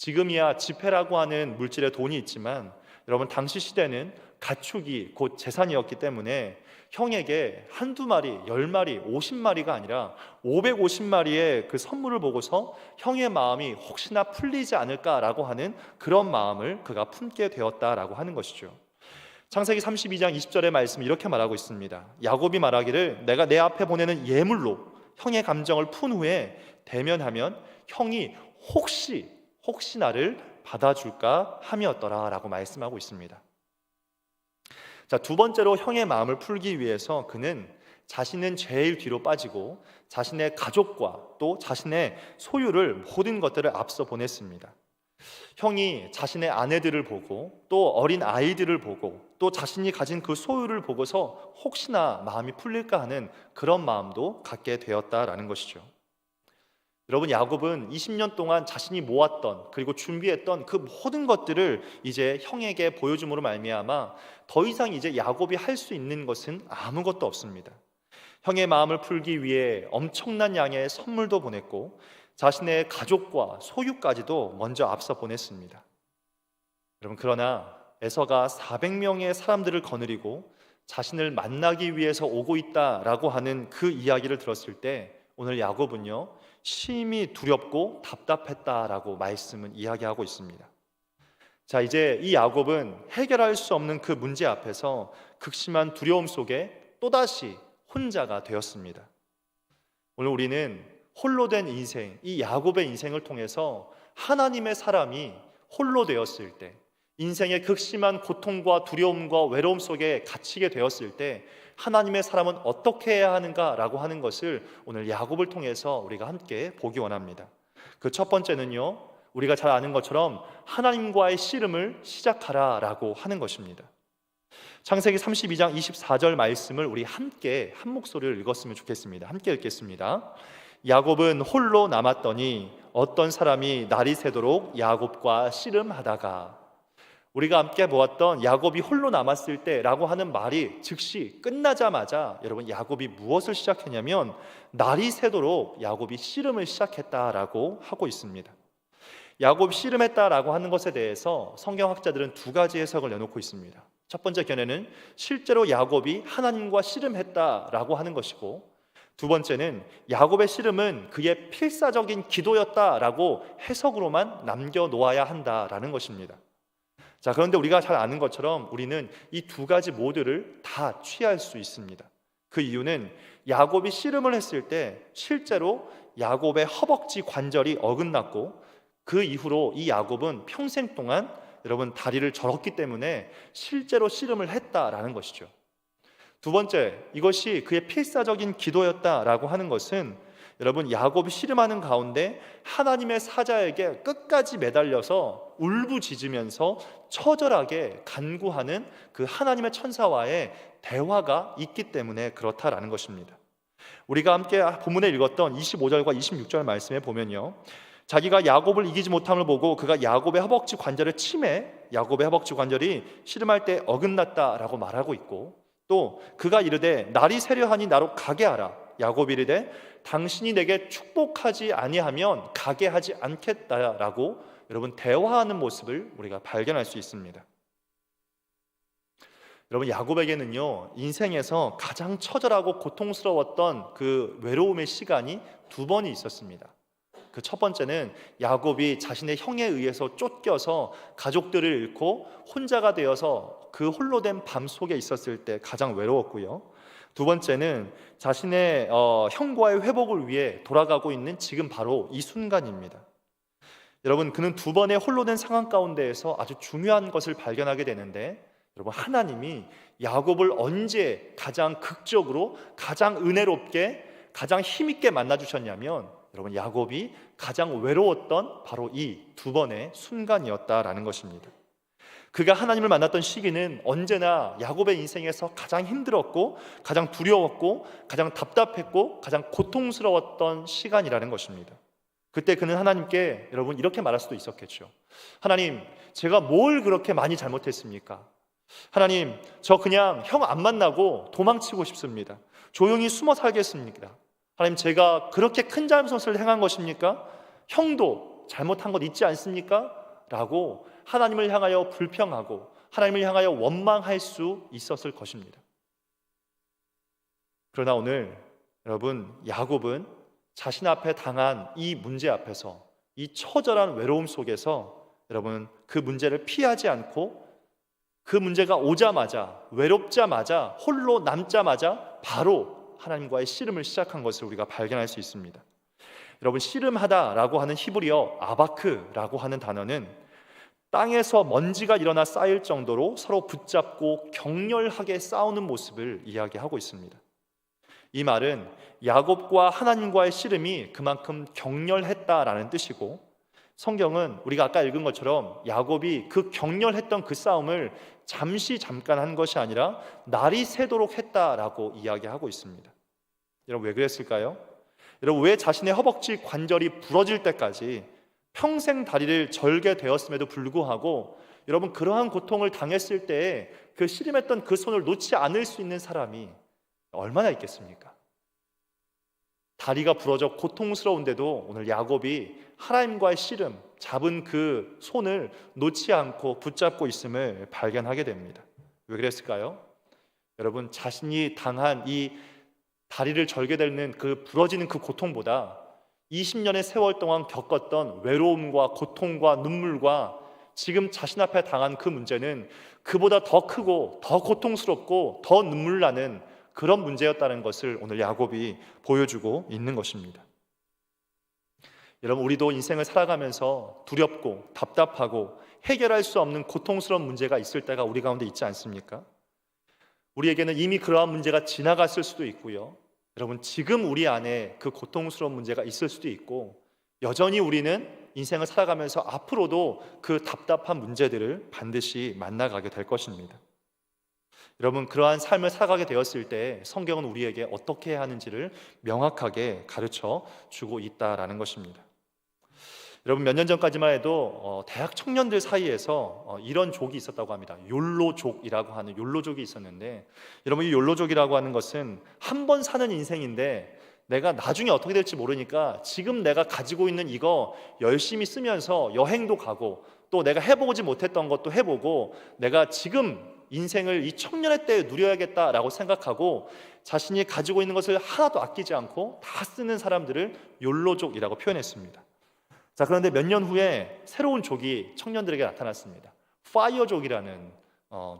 지금이야 지폐라고 하는 물질의 돈이 있지만 여러분 당시 시대는 가축이 곧 재산이었기 때문에 형에게 한두 마리, 10마리, 50마리가 아니라 550마리의 그 선물을 보고서 형의 마음이 혹시나 풀리지 않을까라고 하는 그런 마음을 그가 품게 되었다라고 하는 것이죠. 창세기 32장 20절의 말씀이 이렇게 말하고 있습니다. 야곱이 말하기를 내가 내 앞에 보내는 예물로 형의 감정을 푼 후에 대면하면 형이 혹시 나를 받아줄까 함이었더라 라고 말씀하고 있습니다. 자, 두 번째로 형의 마음을 풀기 위해서 그는 자신은 제일 뒤로 빠지고 자신의 가족과 또 자신의 소유를 모든 것들을 앞서 보냈습니다. 형이 자신의 아내들을 보고 또 어린 아이들을 보고 또 자신이 가진 그 소유를 보고서 혹시나 마음이 풀릴까 하는 그런 마음도 갖게 되었다라는 것이죠. 여러분, 야곱은 20년 동안 자신이 모았던 그리고 준비했던 그 모든 것들을 이제 형에게 보여줌으로 말미암아 더 이상 이제 야곱이 할 수 있는 것은 아무것도 없습니다. 형의 마음을 풀기 위해 엄청난 양의 선물도 보냈고 자신의 가족과 소유까지도 먼저 앞서 보냈습니다. 여러분, 그러나 에서가 400명의 사람들을 거느리고 자신을 만나기 위해서 오고 있다라고 하는 그 이야기를 들었을 때 오늘 야곱은요 심히 두렵고 답답했다라고 말씀은 이야기하고 있습니다. 자, 이제 이 야곱은 해결할 수 없는 그 문제 앞에서 극심한 두려움 속에 또다시 혼자가 되었습니다. 오늘 우리는 홀로 된 인생, 이 야곱의 인생을 통해서 하나님의 사람이 홀로 되었을 때, 인생의 극심한 고통과 두려움과 외로움 속에 갇히게 되었을 때 하나님의 사람은 어떻게 해야 하는가라고 하는 것을 오늘 야곱을 통해서 우리가 함께 보기 원합니다. 그 첫 번째는요, 우리가 잘 아는 것처럼 하나님과의 씨름을 시작하라라고 하는 것입니다. 창세기 32장 24절 말씀을 우리 함께 한 목소리를 읽었으면 좋겠습니다. 함께 읽겠습니다. 야곱은 홀로 남았더니 어떤 사람이 날이 새도록 야곱과 씨름하다가, 우리가 함께 보았던 야곱이 홀로 남았을 때라고 하는 말이 즉시 끝나자마자 여러분 야곱이 무엇을 시작했냐면 날이 새도록 야곱이 씨름을 시작했다라고 하고 있습니다. 야곱이 씨름했다라고 하는 것에 대해서 성경학자들은 두 가지 해석을 내놓고 있습니다. 첫 번째 견해는 실제로 야곱이 하나님과 씨름했다라고 하는 것이고, 두 번째는 야곱의 씨름은 그의 필사적인 기도였다라고 해석으로만 남겨놓아야 한다라는 것입니다. 자, 그런데 우리가 잘 아는 것처럼 우리는 이 두 가지 모두를 다 취할 수 있습니다. 그 이유는 야곱이 씨름을 했을 때 실제로 야곱의 허벅지 관절이 어긋났고 그 이후로 이 야곱은 평생 동안 여러분 다리를 절었기 때문에 실제로 씨름을 했다라는 것이죠. 두 번째, 이것이 그의 필사적인 기도였다라고 하는 것은 여러분 야곱이 씨름하는 가운데 하나님의 사자에게 끝까지 매달려서 울부짖으면서 처절하게 간구하는 그 하나님의 천사와의 대화가 있기 때문에 그렇다라는 것입니다. 우리가 함께 본문에 읽었던 25절과 26절 말씀에 보면요, 자기가 야곱을 이기지 못함을 보고 그가 야곱의 허벅지 관절을 치매 야곱의 허벅지 관절이 씨름할 때 어긋났다라고 말하고 있고, 또 그가 이르되 날이 새려하니 나로 가게 하라. 야곱이 이르되 당신이 내게 축복하지 아니하면 가게 하지 않겠다라고 여러분 대화하는 모습을 우리가 발견할 수 있습니다. 여러분, 야곱에게는요 인생에서 가장 처절하고 고통스러웠던 그 외로움의 시간이 두 번이 있었습니다. 그 첫 번째는 야곱이 자신의 형에 의해서 쫓겨서 가족들을 잃고 혼자가 되어서 그 홀로 된 밤 속에 있었을 때 가장 외로웠고요. 두 번째는 자신의 형과의 회복을 위해 돌아가고 있는 지금 바로 이 순간입니다. 여러분, 그는 두 번의 홀로 된 상황 가운데에서 아주 중요한 것을 발견하게 되는데, 여러분, 하나님이 야곱을 언제 가장 극적으로 가장 은혜롭게 가장 힘있게 만나주셨냐면 여러분 야곱이 가장 외로웠던 바로 이 두 번의 순간이었다라는 것입니다. 그가 하나님을 만났던 시기는 언제나 야곱의 인생에서 가장 힘들었고 가장 두려웠고 가장 답답했고 가장 고통스러웠던 시간이라는 것입니다. 그때 그는 하나님께 여러분 이렇게 말할 수도 있었겠죠. 하나님, 제가 뭘 그렇게 많이 잘못했습니까? 하나님, 저 그냥 형 안 만나고 도망치고 싶습니다. 조용히 숨어 살겠습니다. 하나님, 제가 그렇게 큰 잘못을 행한 것입니까? 형도 잘못한 것 있지 않습니까? 라고 하나님을 향하여 불평하고 하나님을 향하여 원망할 수 있었을 것입니다. 그러나 오늘 여러분, 야곱은 자신 앞에 당한 이 문제 앞에서, 이 처절한 외로움 속에서 여러분 그 문제를 피하지 않고 그 문제가 오자마자, 외롭자마자, 홀로 남자마자 바로 하나님과의 씨름을 시작한 것을 우리가 발견할 수 있습니다. 여러분, 씨름하다라고 하는 히브리어 아바크라고 하는 단어는 땅에서 먼지가 일어나 쌓일 정도로 서로 붙잡고 격렬하게 싸우는 모습을 이야기하고 있습니다. 이 말은 야곱과 하나님과의 씨름이 그만큼 격렬했다라는 뜻이고, 성경은 우리가 아까 읽은 것처럼 야곱이 그 격렬했던 그 싸움을 잠깐 한 것이 아니라 날이 새도록 했다라고 이야기하고 있습니다. 여러분, 왜 그랬을까요? 여러분, 왜 자신의 허벅지 관절이 부러질 때까지 평생 다리를 절게 되었음에도 불구하고 여러분 그러한 고통을 당했을 때에 그 씨름했던 그 손을 놓지 않을 수 있는 사람이 얼마나 있겠습니까? 다리가 부러져 고통스러운데도 오늘 야곱이 하나님과의 씨름, 잡은 그 손을 놓지 않고 붙잡고 있음을 발견하게 됩니다. 왜 그랬을까요? 여러분, 자신이 당한 이 다리를 절게 되는 그 부러지는 그 고통보다 20년의 세월 동안 겪었던 외로움과 고통과 눈물과 지금 자신 앞에 당한 그 문제는 그보다 더 크고 더 고통스럽고 더 눈물 나는 그런 문제였다는 것을 오늘 야곱이 보여주고 있는 것입니다. 여러분, 우리도 인생을 살아가면서 두렵고 답답하고 해결할 수 없는 고통스러운 문제가 있을 때가 우리 가운데 있지 않습니까? 우리에게는 이미 그러한 문제가 지나갔을 수도 있고요, 여러분 지금 우리 안에 그 고통스러운 문제가 있을 수도 있고, 여전히 우리는 인생을 살아가면서 앞으로도 그 답답한 문제들을 반드시 만나가게 될 것입니다. 여러분, 그러한 삶을 살아가게 되었을 때 성경은 우리에게 어떻게 해야 하는지를 명확하게 가르쳐 주고 있다라는 것입니다. 여러분, 몇 년 전까지만 해도 대학 청년들 사이에서 이런 족이 있었다고 합니다. 욜로족이라고 하는 욜로족이 있었는데, 여러분, 이 욜로족이라고 하는 것은 한 번 사는 인생인데 내가 나중에 어떻게 될지 모르니까 지금 내가 가지고 있는 이거 열심히 쓰면서 여행도 가고 또 내가 해보지 못했던 것도 해보고 내가 지금 인생을 이 청년의 때에 누려야겠다라고 생각하고 자신이 가지고 있는 것을 하나도 아끼지 않고 다 쓰는 사람들을 욜로족이라고 표현했습니다. 자, 그런데 몇 년 후에 새로운 족이 청년들에게 나타났습니다. 파이어족이라는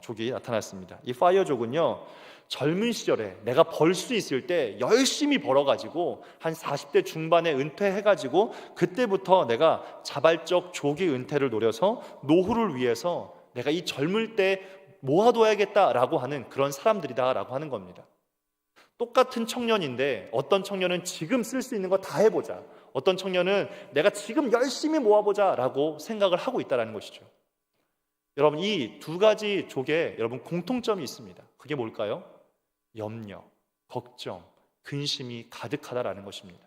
족이 나타났습니다. 이 파이어족은요, 젊은 시절에 내가 벌 수 있을 때 열심히 벌어가지고 한 40대 중반에 은퇴해가지고 그때부터 내가 자발적 조기 은퇴를 노려서 노후를 위해서 내가 이 젊을 때 모아둬야겠다라고 하는 그런 사람들이다라고 하는 겁니다. 똑같은 청년인데 어떤 청년은 지금 쓸 수 있는 거 다 해보자, 어떤 청년은 내가 지금 열심히 모아보자라고 생각을 하고 있다는 것이죠. 여러분, 이 두 가지 족에 여러분 공통점이 있습니다. 그게 뭘까요? 염려, 걱정, 근심이 가득하다라는 것입니다.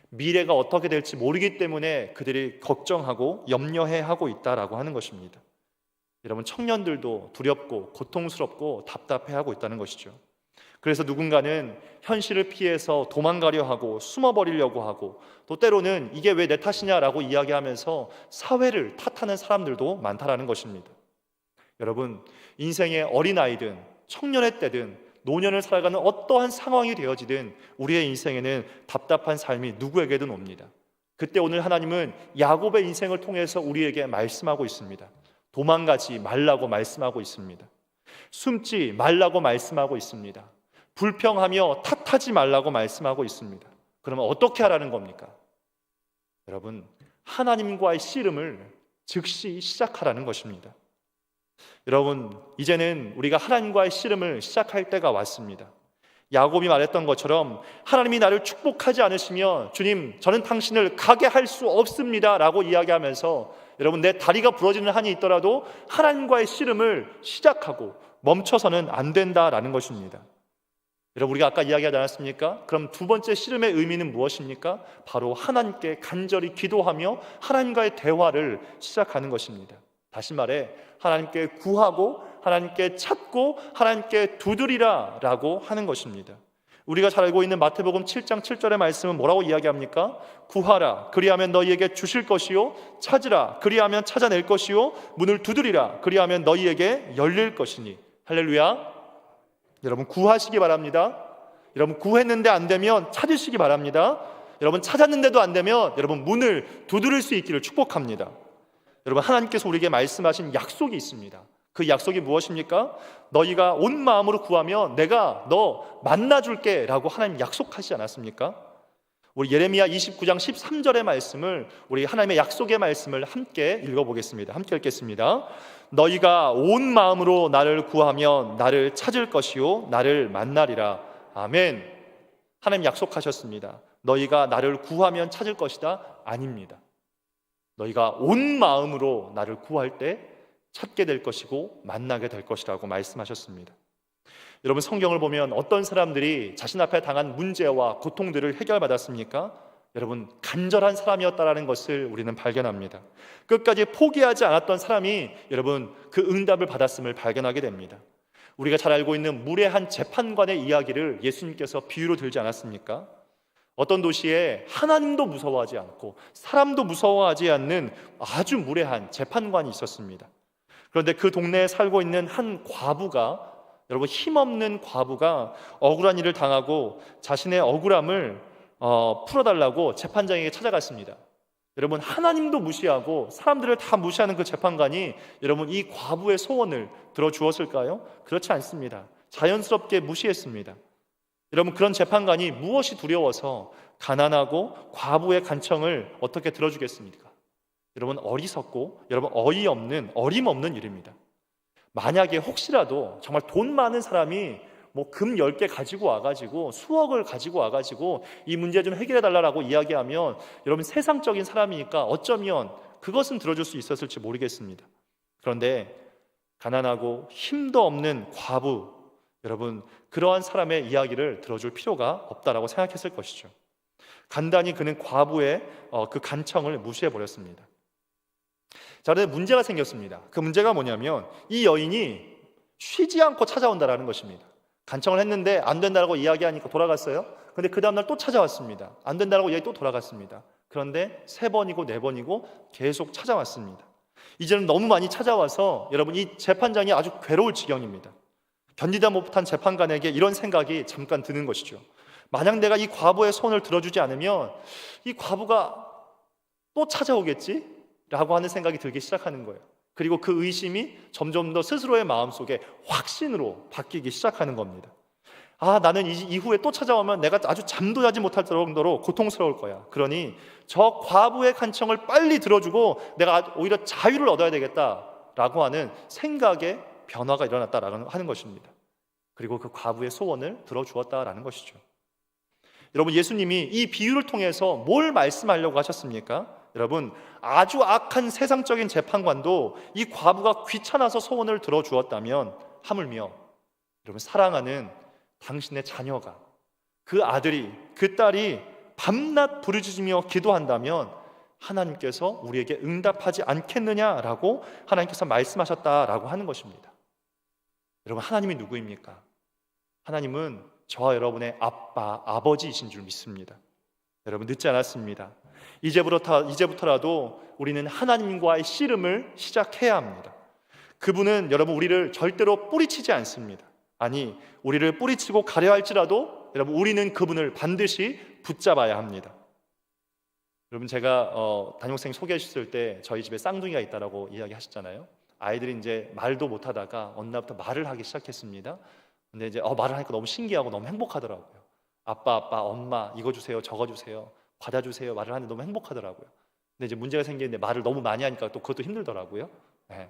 미래가 어떻게 될지 모르기 때문에 그들이 걱정하고 염려해하고 있다라고 하는 것입니다. 여러분, 청년들도 두렵고 고통스럽고 답답해하고 있다는 것이죠. 그래서 누군가는 현실을 피해서 도망가려 하고 숨어버리려고 하고 또 때로는 이게 왜 내 탓이냐라고 이야기하면서 사회를 탓하는 사람들도 많다라는 것입니다. 여러분, 인생의 어린아이든 청년의 때든 노년을 살아가는 어떠한 상황이 되어지든 우리의 인생에는 답답한 삶이 누구에게든 옵니다. 그때 오늘 하나님은 야곱의 인생을 통해서 우리에게 말씀하고 있습니다. 도망가지 말라고 말씀하고 있습니다. 숨지 말라고 말씀하고 있습니다. 불평하며 탓하지 말라고 말씀하고 있습니다. 그러면 어떻게 하라는 겁니까? 여러분, 하나님과의 씨름을 즉시 시작하라는 것입니다. 여러분, 이제는 우리가 하나님과의 씨름을 시작할 때가 왔습니다. 야곱이 말했던 것처럼 하나님이 나를 축복하지 않으시면 주님, 저는 당신을 가게 할 수 없습니다 라고 이야기하면서 여러분, 내 다리가 부러지는 한이 있더라도 하나님과의 씨름을 시작하고 멈춰서는 안 된다라는 것입니다. 여러분, 우리가 아까 이야기하지 않았습니까? 그럼 두 번째 씨름의 의미는 무엇입니까? 바로 하나님께 간절히 기도하며 하나님과의 대화를 시작하는 것입니다. 다시 말해, 하나님께 구하고 하나님께 찾고 하나님께 두드리라 라고 하는 것입니다. 우리가 잘 알고 있는 마태복음 7장 7절의 말씀은 뭐라고 이야기합니까? 구하라 그리하면 너희에게 주실 것이요 찾으라 그리하면 찾아낼 것이요 문을 두드리라 그리하면 너희에게 열릴 것이니. 할렐루야. 여러분 구하시기 바랍니다. 여러분 구했는데 안 되면 찾으시기 바랍니다. 여러분 찾았는데도 안 되면 여러분 문을 두드릴 수 있기를 축복합니다. 여러분 하나님께서 우리에게 말씀하신 약속이 있습니다. 그 약속이 무엇입니까? 너희가 온 마음으로 구하면 내가 너 만나줄게 라고 하나님 약속하시지 않았습니까? 우리 예레미야 29장 13절의 말씀을, 우리 하나님의 약속의 말씀을 함께 읽어보겠습니다. 함께 읽겠습니다. 너희가 온 마음으로 나를 구하면 나를 찾을 것이요 나를 만나리라. 아멘. 하나님 약속하셨습니다. 너희가 나를 구하면 찾을 것이다? 아닙니다. 너희가 온 마음으로 나를 구할 때 찾게 될 것이고 만나게 될 것이라고 말씀하셨습니다. 여러분 성경을 보면 어떤 사람들이 자신 앞에 당한 문제와 고통들을 해결받았습니까? 여러분 간절한 사람이었다라는 것을 우리는 발견합니다. 끝까지 포기하지 않았던 사람이 여러분 그 응답을 받았음을 발견하게 됩니다. 우리가 잘 알고 있는 무례한 재판관의 이야기를 예수님께서 비유로 들지 않았습니까? 어떤 도시에 하나님도 무서워하지 않고 사람도 무서워하지 않는 아주 무례한 재판관이 있었습니다. 그런데 그 동네에 살고 있는 한 과부가, 여러분 힘없는 과부가 억울한 일을 당하고 자신의 억울함을 풀어달라고 재판장에게 찾아갔습니다. 여러분 하나님도 무시하고 사람들을 다 무시하는 그 재판관이 여러분 이 과부의 소원을 들어주었을까요? 그렇지 않습니다. 자연스럽게 무시했습니다. 여러분 그런 재판관이 무엇이 두려워서 가난하고 과부의 간청을 어떻게 들어주겠습니까? 여러분 어리석고 여러분 어림없는 일입니다. 만약에 혹시라도 정말 돈 많은 사람이 뭐 금 10개 가지고 와가지고 수억을 가지고 와가지고 이 문제 좀 해결해 달라고 이야기하면 여러분 세상적인 사람이니까 어쩌면 그것은 들어줄 수 있었을지 모르겠습니다. 그런데 가난하고 힘도 없는 과부, 여러분 그러한 사람의 이야기를 들어줄 필요가 없다라고 생각했을 것이죠. 간단히 그는 과부의 그 간청을 무시해 버렸습니다. 자, 그런데 문제가 생겼습니다. 그 문제가 뭐냐면 이 여인이 쉬지 않고 찾아온다라는 것입니다. 간청을 했는데 안 된다고 이야기하니까 돌아갔어요. 그런데 그 다음날 또 찾아왔습니다. 안 된다고 이야기 또 돌아갔습니다. 그런데 3번이고 4번이고 계속 찾아왔습니다. 이제는 너무 많이 찾아와서 여러분 이 재판장이 아주 괴로울 지경입니다. 견디다 못한 재판관에게 이런 생각이 잠깐 드는 것이죠. 만약 내가 이 과부의 손을 들어주지 않으면 이 과부가 또 찾아오겠지? 라고 하는 생각이 들기 시작하는 거예요. 그리고 그 의심이 점점 더 스스로의 마음속에 확신으로 바뀌기 시작하는 겁니다. 아, 나는 이후에 또 찾아오면 내가 아주 잠도 자지 못할 정도로 고통스러울 거야. 그러니 저 과부의 간청을 빨리 들어주고 내가 오히려 자유를 얻어야 되겠다라고 하는 생각의 변화가 일어났다라고 하는 것입니다. 그리고 그 과부의 소원을 들어주었다라는 것이죠. 여러분 예수님이 이 비유를 통해서 뭘 말씀하려고 하셨습니까? 여러분 아주 악한 세상적인 재판관도 이 과부가 귀찮아서 소원을 들어주었다면 하물며 여러분 사랑하는 당신의 자녀가, 그 아들이, 그 딸이 밤낮 부르짖으며 기도한다면 하나님께서 우리에게 응답하지 않겠느냐라고 하나님께서 말씀하셨다라고 하는 것입니다. 여러분 하나님이 누구입니까? 하나님은 저와 여러분의 아빠, 아버지이신 줄 믿습니다. 여러분 늦지 않았습니다. 이제부터라도 우리는 하나님과의 씨름을 시작해야 합니다. 그분은 여러분 우리를 절대로 뿌리치지 않습니다. 아니 우리를 뿌리치고 가려 할지라도 여러분 우리는 그분을 반드시 붙잡아야 합니다. 여러분 제가 담임선생님 소개하셨을 때 저희 집에 쌍둥이가 있다라고 이야기하셨잖아요. 아이들이 이제 말도 못하다가 어느 날부터 말을 하기 시작했습니다. 근데 이제 말을 하니까 너무 신기하고 너무 행복하더라고요. 아빠, 엄마 이거 주세요, 저거 주세요, 과자 주세요 말을 하는데 너무 행복하더라고요. 근데 이제 문제가 생기는데 말을 너무 많이 하니까 또 그것도 힘들더라고요. 네.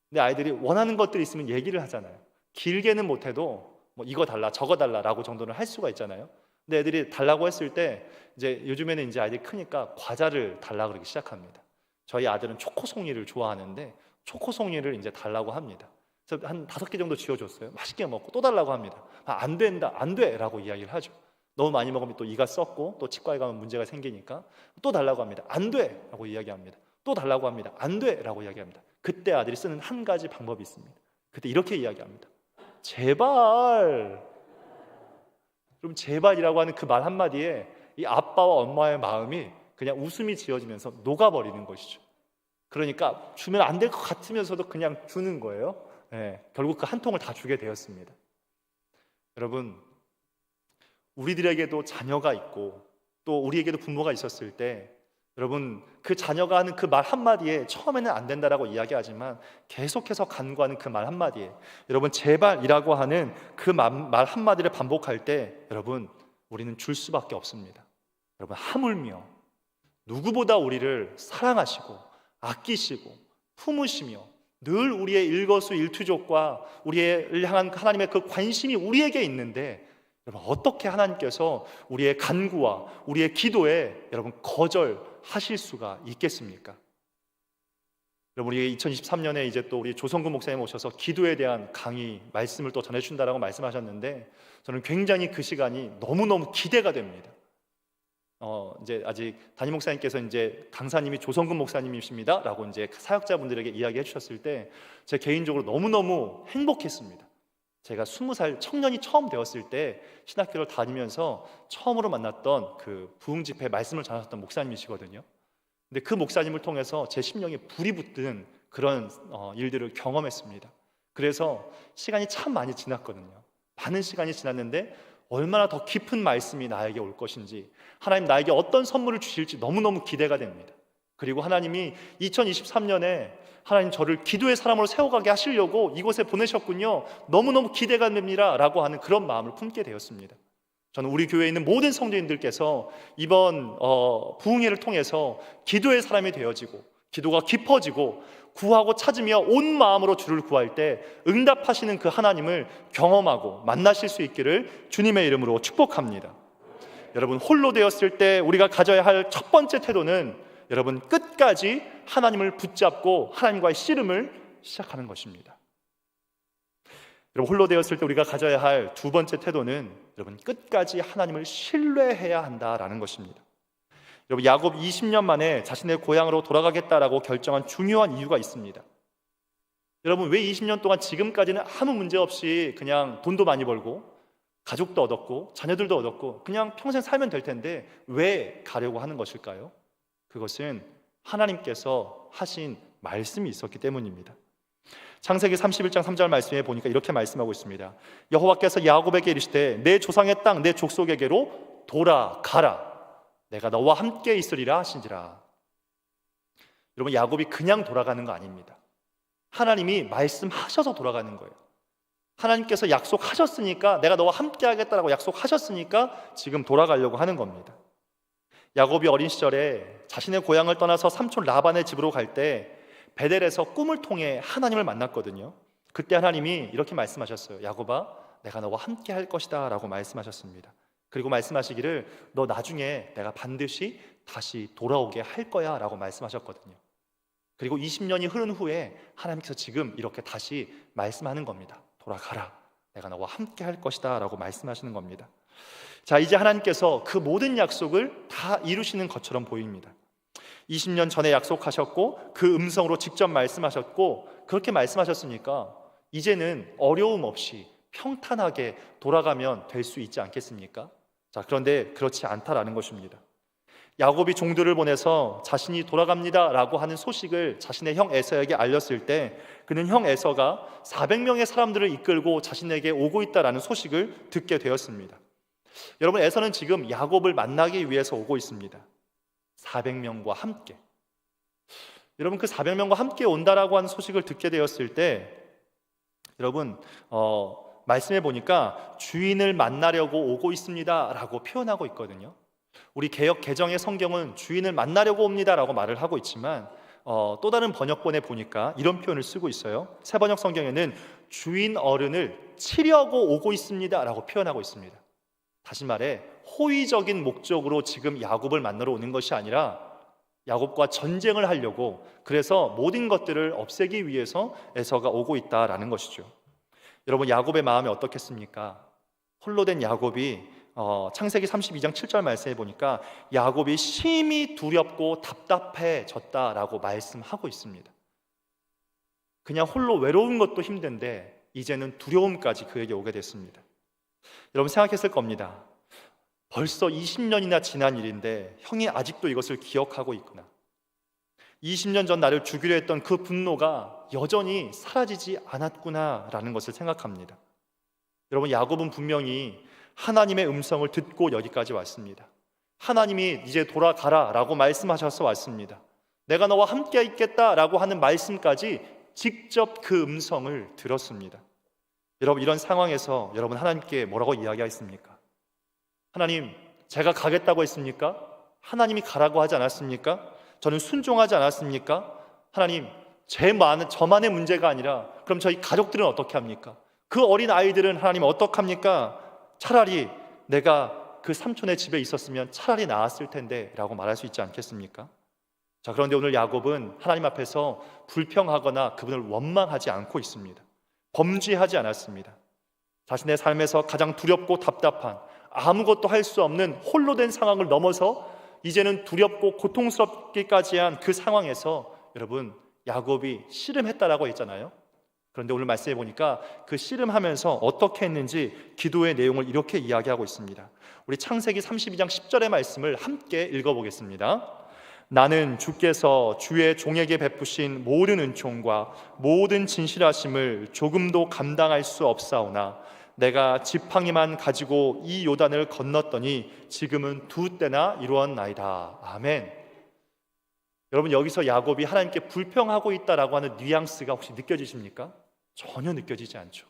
근데 아이들이 원하는 것들이 있으면 얘기를 하잖아요. 길게는 못해도 뭐 이거 달라 저거 달라라고 정도는 할 수가 있잖아요. 근데 애들이 달라고 했을 때 이제 요즘에는 이제 아이들이 크니까 과자를 달라 그러기 시작합니다. 저희 아들은 초코송이를 좋아하는데 초코송이를 이제 달라고 합니다. 그래서 한 5개 정도 지어줬어요. 맛있게 먹고 또 달라고 합니다. 안 된다, 안 돼라고 이야기를 하죠. 너무 많이 먹으면 또 이가 썩고 또 치과에 가면 문제가 생기니까 또 달라고 합니다. 안 돼라고 이야기합니다. 또 달라고 합니다. 안 돼라고 이야기합니다. 그때 아들이 쓰는 한 가지 방법이 있습니다. 그때 이렇게 이야기합니다. 제발 여러분 제발이라고 하는 그 말 한마디에 이 아빠와 엄마의 마음이 그냥 웃음이 지어지면서 녹아버리는 것이죠. 그러니까 주면 안 될 것 같으면서도 그냥 주는 거예요. 예, 결국 그 한 통을 다 주게 되었습니다. 여러분, 우리들에게도 자녀가 있고 또 우리에게도 부모가 있었을 때 여러분 그 자녀가 하는 그 말 한마디에 처음에는 안 된다라고 이야기하지만 계속해서 간구하는 그 말 한마디에 여러분 제발이라고 하는 그 말 한마디를 반복할 때 여러분 우리는 줄 수밖에 없습니다. 여러분 하물며 누구보다 우리를 사랑하시고 아끼시고 품으시며 늘 우리의 일거수일투족과 우리를 향한 하나님의 그 관심이 우리에게 있는데 여러분 어떻게 하나님께서 우리의 간구와 우리의 기도에 여러분 거절하실 수가 있겠습니까? 여러분 우리 2023년에 이제 또 우리 조성근 목사님 오셔서 기도에 대한 강의 말씀을 또 전해준다라고 말씀하셨는데 저는 굉장히 그 시간이 너무너무 기대가 됩니다. 이제 아직 담임 목사님께서 이제 강사님이 조성근 목사님이십니다라고 이제 사역자분들에게 이야기해 주셨을 때 제 개인적으로 너무너무 행복했습니다. 제가 20살 청년이 처음 되었을 때 신학교를 다니면서 처음으로 만났던 그 부흥 집회 말씀을 전하셨던 목사님이시거든요. 근데 그 목사님을 통해서 제 심령에 불이 붙는 그런 일들을 경험했습니다. 그래서 시간이 참 많이 지났거든요. 많은 시간이 지났는데 얼마나 더 깊은 말씀이 나에게 올 것인지 하나님 나에게 어떤 선물을 주실지 너무너무 기대가 됩니다. 그리고 하나님이 2023년에 하나님 저를 기도의 사람으로 세워가게 하시려고 이곳에 보내셨군요. 너무너무 기대가 됩니다 라고 하는 그런 마음을 품게 되었습니다. 저는 우리 교회에 있는 모든 성도님들께서 이번 부흥회를 통해서 기도의 사람이 되어지고 기도가 깊어지고 구하고 찾으며 온 마음으로 주를 구할 때 응답하시는 그 하나님을 경험하고 만나실 수 있기를 주님의 이름으로 축복합니다. 여러분 홀로 되었을 때 우리가 가져야 할 첫 번째 태도는 여러분 끝까지 하나님을 붙잡고 하나님과의 씨름을 시작하는 것입니다. 여러분 홀로 되었을 때 우리가 가져야 할 두 번째 태도는 여러분 끝까지 하나님을 신뢰해야 한다라는 것입니다. 여러분 야곱 20년 만에 자신의 고향으로 돌아가겠다라고 결정한 중요한 이유가 있습니다. 여러분 왜 20년 동안 지금까지는 아무 문제 없이 그냥 돈도 많이 벌고 가족도 얻었고 자녀들도 얻었고 그냥 평생 살면 될 텐데 왜 가려고 하는 것일까요? 그것은 하나님께서 하신 말씀이 있었기 때문입니다. 창세기 31장 3절 말씀에 보니까 이렇게 말씀하고 있습니다. 여호와께서 야곱에게 이르시되 내 조상의 땅 내 족속에게로 돌아가라. 내가 너와 함께 있으리라 하신지라. 여러분 야곱이 그냥 돌아가는 거 아닙니다. 하나님이 말씀하셔서 돌아가는 거예요. 하나님께서 약속하셨으니까 내가 너와 함께 하겠다라고 약속하셨으니까 지금 돌아가려고 하는 겁니다. 야곱이 어린 시절에 자신의 고향을 떠나서 삼촌 라반의 집으로 갈 때 베델에서 꿈을 통해 하나님을 만났거든요. 그때 하나님이 이렇게 말씀하셨어요. 야곱아 내가 너와 함께 할 것이다 라고 말씀하셨습니다. 그리고 말씀하시기를 너 나중에 내가 반드시 다시 돌아오게 할 거야 라고 말씀하셨거든요. 그리고 20년이 흐른 후에 하나님께서 지금 이렇게 다시 말씀하는 겁니다. 돌아가라. 내가 너와 함께 할 것이다 라고 말씀하시는 겁니다. 자, 이제 하나님께서 그 모든 약속을 다 이루시는 것처럼 보입니다. 20년 전에 약속하셨고 그 음성으로 직접 말씀하셨고 그렇게 말씀하셨으니까 이제는 어려움 없이 평탄하게 돌아가면 될 수 있지 않겠습니까? 자, 그런데 그렇지 않다라는 것입니다. 야곱이 종들을 보내서 자신이 돌아갑니다 라고 하는 소식을 자신의 형 에서에게 알렸을 때 그는 형 에서가 400명의 사람들을 이끌고 자신에게 오고 있다라는 소식을 듣게 되었습니다. 여러분 에서는 지금 야곱을 만나기 위해서 오고 있습니다. 400명과 함께. 여러분 그 400명과 함께 온다라고 하는 소식을 듣게 되었을 때 여러분 말씀해 보니까 주인을 만나려고 오고 있습니다 라고 표현하고 있거든요. 우리 개역 개정의 성경은 주인을 만나려고 옵니다라고 말을 하고 있지만 또 다른 번역본에 보니까 이런 표현을 쓰고 있어요. 새 번역 성경에는 주인 어른을 치려고 오고 있습니다라고 표현하고 있습니다. 다시 말해 호의적인 목적으로 지금 야곱을 만나러 오는 것이 아니라 야곱과 전쟁을 하려고 그래서 모든 것들을 없애기 위해서 에서가 오고 있다라는 것이죠. 여러분 야곱의 마음이 어떻겠습니까? 홀로 된 야곱이 창세기 32장 7절 말씀해 보니까 야곱이 심히 두렵고 답답해졌다라고 말씀하고 있습니다. 그냥 홀로 외로운 것도 힘든데 이제는 두려움까지 그에게 오게 됐습니다. 여러분 생각했을 겁니다. 벌써 20년이나 지난 일인데 형이 아직도 이것을 기억하고 있구나. 20년 전 나를 죽이려 했던 그 분노가 여전히 사라지지 않았구나라는 것을 생각합니다. 여러분, 야곱은 분명히 하나님의 음성을 듣고 여기까지 왔습니다. 하나님이 이제 돌아가라라고 말씀하셔서 왔습니다. 내가 너와 함께 있겠다라고 하는 말씀까지 직접 그 음성을 들었습니다. 여러분, 이런 상황에서 여러분 하나님께 뭐라고 이야기하겠습니까? 하나님, 제가 가겠다고 했습니까? 하나님이 가라고 하지 않았습니까? 저는 순종하지 않았습니까? 하나님, 저만의 문제가 아니라 그럼 저희 가족들은 어떻게 합니까? 그 어린 아이들은 하나님 어떡합니까? 차라리 내가 그 삼촌의 집에 있었으면 차라리 나았을 텐데 라고 말할 수 있지 않겠습니까? 자, 그런데 오늘 야곱은 하나님 앞에서 불평하거나 그분을 원망하지 않고 있습니다. 범죄하지 않았습니다. 자신의 삶에서 가장 두렵고 답답한, 아무것도 할 수 없는 홀로 된 상황을 넘어서 이제는 두렵고 고통스럽기까지 한 그 상황에서 여러분, 야곱이 씨름했다라고 했잖아요. 그런데 오늘 말씀해 보니까 그 씨름하면서 어떻게 했는지 기도의 내용을 이렇게 이야기하고 있습니다. 우리 창세기 32장 10절의 말씀을 함께 읽어보겠습니다. 나는 주께서 주의 종에게 베푸신 모든 은총과 모든 진실하심을 조금도 감당할 수 없사오나 내가 지팡이만 가지고 이 요단을 건넜더니 지금은 2때나 이루었나이다. 아멘. 여러분, 여기서 야곱이 하나님께 불평하고 있다라고 하는 뉘앙스가 혹시 느껴지십니까? 전혀 느껴지지 않죠.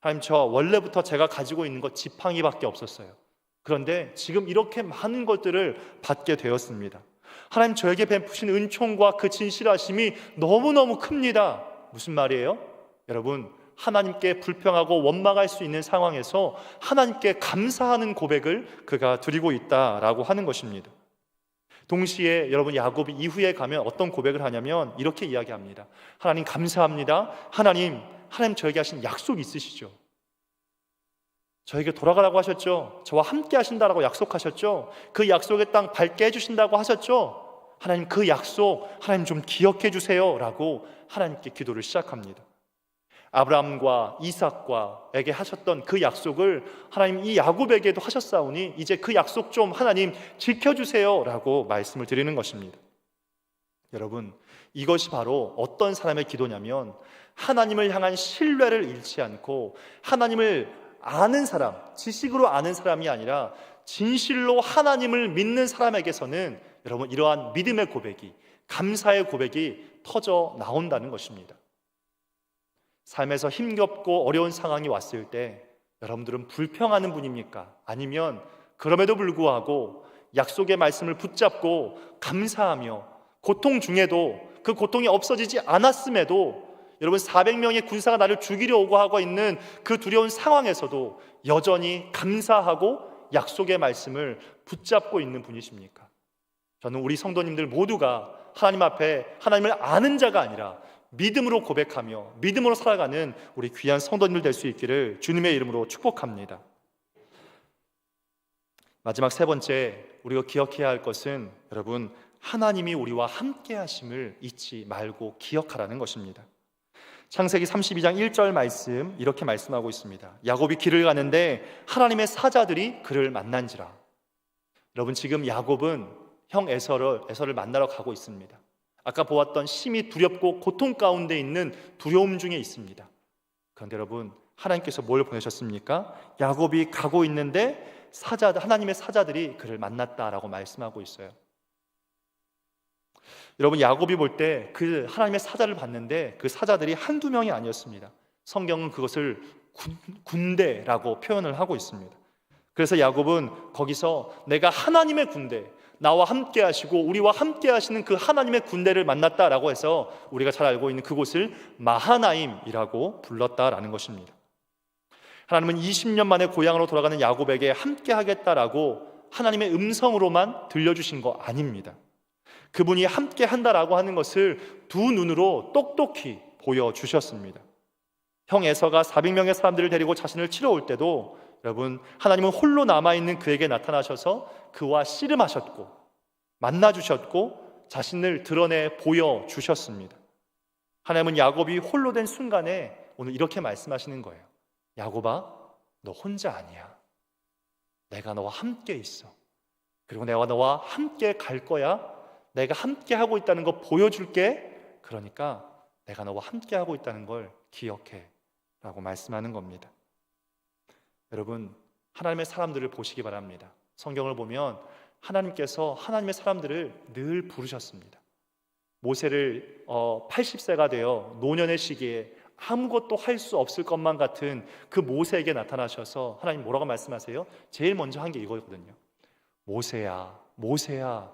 하나님, 저 원래부터 제가 가지고 있는 것 지팡이밖에 없었어요. 그런데 지금 이렇게 많은 것들을 받게 되었습니다. 하나님, 저에게 베푸신 은총과 그 진실하심이 너무너무 큽니다. 무슨 말이에요? 여러분, 하나님께 불평하고 원망할 수 있는 상황에서 하나님께 감사하는 고백을 그가 드리고 있다라고 하는 것입니다. 동시에 여러분, 야곱이 이후에 가면 어떤 고백을 하냐면 이렇게 이야기합니다. 하나님 감사합니다. 하나님 저에게 하신 약속 있으시죠? 저에게 돌아가라고 하셨죠? 저와 함께 하신다라고 약속하셨죠? 그 약속의 땅 밟게 해주신다고 하셨죠? 하나님, 그 약속 하나님 좀 기억해 주세요 라고 하나님께 기도를 시작합니다. 아브라함과 이삭과에게 하셨던 그 약속을 하나님 이 야곱에게도 하셨사오니 이제 그 약속 좀 하나님 지켜주세요 라고 말씀을 드리는 것입니다. 여러분, 이것이 바로 어떤 사람의 기도냐면 하나님을 향한 신뢰를 잃지 않고 하나님을 아는 사람, 지식으로 아는 사람이 아니라 진실로 하나님을 믿는 사람에게서는 여러분, 이러한 믿음의 고백이, 감사의 고백이 터져 나온다는 것입니다. 삶에서 힘겹고 어려운 상황이 왔을 때 여러분들은 불평하는 분입니까? 아니면 그럼에도 불구하고 약속의 말씀을 붙잡고 감사하며 고통 중에도 그 고통이 없어지지 않았음에도 여러분 400명의 군사가 나를 죽이려 오고 하고 있는 그 두려운 상황에서도 여전히 감사하고 약속의 말씀을 붙잡고 있는 분이십니까? 저는 우리 성도님들 모두가 하나님 앞에 하나님을 아는 자가 아니라 믿음으로 고백하며 믿음으로 살아가는 우리 귀한 성도님들 될 수 있기를 주님의 이름으로 축복합니다. 마지막 세 번째, 우리가 기억해야 할 것은 여러분, 하나님이 우리와 함께 하심을 잊지 말고 기억하라는 것입니다. 창세기 32장 1절 말씀 이렇게 말씀하고 있습니다. 야곱이 길을 가는데 하나님의 사자들이 그를 만난지라. 여러분, 지금 야곱은 형 에서를 만나러 가고 있습니다. 아까 보았던 심히 두렵고 고통 가운데 있는 두려움 중에 있습니다. 그런데 여러분, 하나님께서 뭘 보내셨습니까? 야곱이 가고 있는데 하나님의 사자들이 그를 만났다라고 말씀하고 있어요. 여러분, 야곱이 볼 때 그 하나님의 사자를 봤는데 그 사자들이 한두 명이 아니었습니다. 성경은 그것을 군대라고 표현을 하고 있습니다. 그래서 야곱은 거기서 내가 하나님의 군대, 나와 함께 하시고 우리와 함께 하시는 그 하나님의 군대를 만났다라고 해서 우리가 잘 알고 있는 그곳을 마하나임이라고 불렀다라는 것입니다. 하나님은 20년 만에 고향으로 돌아가는 야곱에게 함께 하겠다라고 하나님의 음성으로만 들려주신 거 아닙니다. 그분이 함께 한다라고 하는 것을 두 눈으로 똑똑히 보여주셨습니다. 형 에서가 400명의 사람들을 데리고 자신을 치러 올 때도 여러분, 하나님은 홀로 남아있는 그에게 나타나셔서 그와 씨름하셨고 만나주셨고 자신을 드러내 보여주셨습니다. 하나님은 야곱이 홀로 된 순간에 오늘 이렇게 말씀하시는 거예요. 야곱아, 너 혼자 아니야. 내가 너와 함께 있어. 그리고 내가 너와 함께 갈 거야. 내가 함께 하고 있다는 거 보여줄게. 그러니까 내가 너와 함께 하고 있다는 걸 기억해 라고 말씀하는 겁니다. 여러분, 하나님의 사람들을 보시기 바랍니다. 성경을 보면 하나님께서 하나님의 사람들을 늘 부르셨습니다. 모세를 80세가 되어 노년의 시기에 아무것도 할 수 없을 것만 같은 그 모세에게 나타나셔서 하나님 뭐라고 말씀하세요? 제일 먼저 한 게 이거거든요. 모세야, 모세야.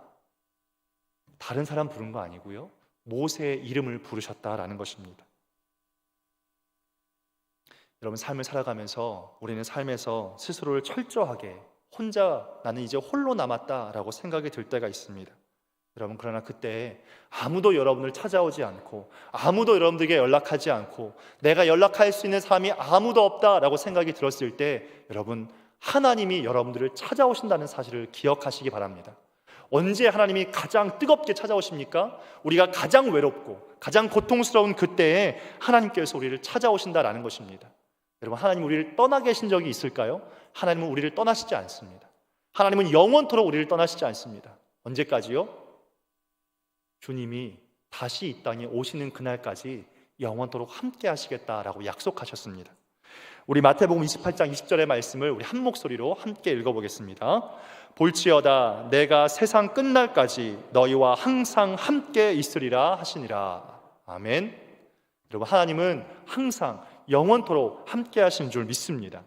다른 사람 부른 거 아니고요, 모세의 이름을 부르셨다라는 것입니다. 여러분, 삶을 살아가면서 우리는 삶에서 스스로를 철저하게 혼자, 나는 이제 홀로 남았다라고 생각이 들 때가 있습니다. 여러분, 그러나 그때 아무도 여러분을 찾아오지 않고 아무도 여러분들에게 연락하지 않고 내가 연락할 수 있는 사람이 아무도 없다라고 생각이 들었을 때, 여러분, 하나님이 여러분들을 찾아오신다는 사실을 기억하시기 바랍니다. 언제 하나님이 가장 뜨겁게 찾아오십니까? 우리가 가장 외롭고 가장 고통스러운 그때에 하나님께서 우리를 찾아오신다라는 것입니다. 여러분, 하나님 우리를 떠나 계신 적이 있을까요? 하나님은 우리를 떠나시지 않습니다. 하나님은 영원토록 우리를 떠나시지 않습니다. 언제까지요? 주님이 다시 이 땅에 오시는 그날까지 영원토록 함께 하시겠다라고 약속하셨습니다. 우리 마태복음 28장 20절의 말씀을 우리 한 목소리로 함께 읽어보겠습니다. 볼지어다 내가 세상 끝날까지 너희와 항상 함께 있으리라 하시니라. 아멘. 여러분, 하나님은 항상 영원토록 함께 하신 줄 믿습니다.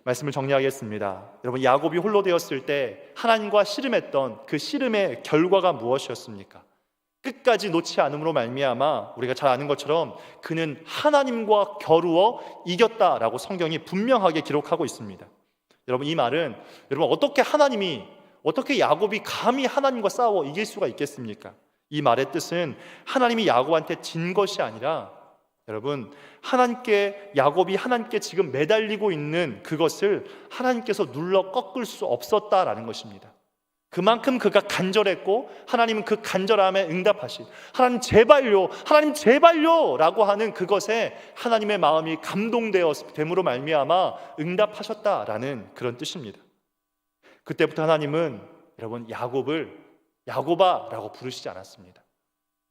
말씀을 정리하겠습니다. 여러분, 야곱이 홀로 되었을 때 하나님과 씨름했던 그 씨름의 결과가 무엇이었습니까? 끝까지 놓지 않음으로 말미암아 우리가 잘 아는 것처럼 그는 하나님과 겨루어 이겼다라고 성경이 분명하게 기록하고 있습니다. 여러분, 이 말은, 여러분, 어떻게 야곱이 감히 하나님과 싸워 이길 수가 있겠습니까? 이 말의 뜻은 하나님이 야곱한테 진 것이 아니라, 여러분, 야곱이 하나님께 지금 매달리고 있는 그것을 하나님께서 눌러 꺾을 수 없었다라는 것입니다. 그만큼 그가 간절했고 하나님은 그 간절함에 응답하신, 하나님 제발요, 하나님 제발요 라고 하는 그것에 하나님의 마음이 감동됨으로 말미암아 응답하셨다라는 그런 뜻입니다. 그때부터 하나님은, 여러분, 야곱아 라고 부르시지 않았습니다.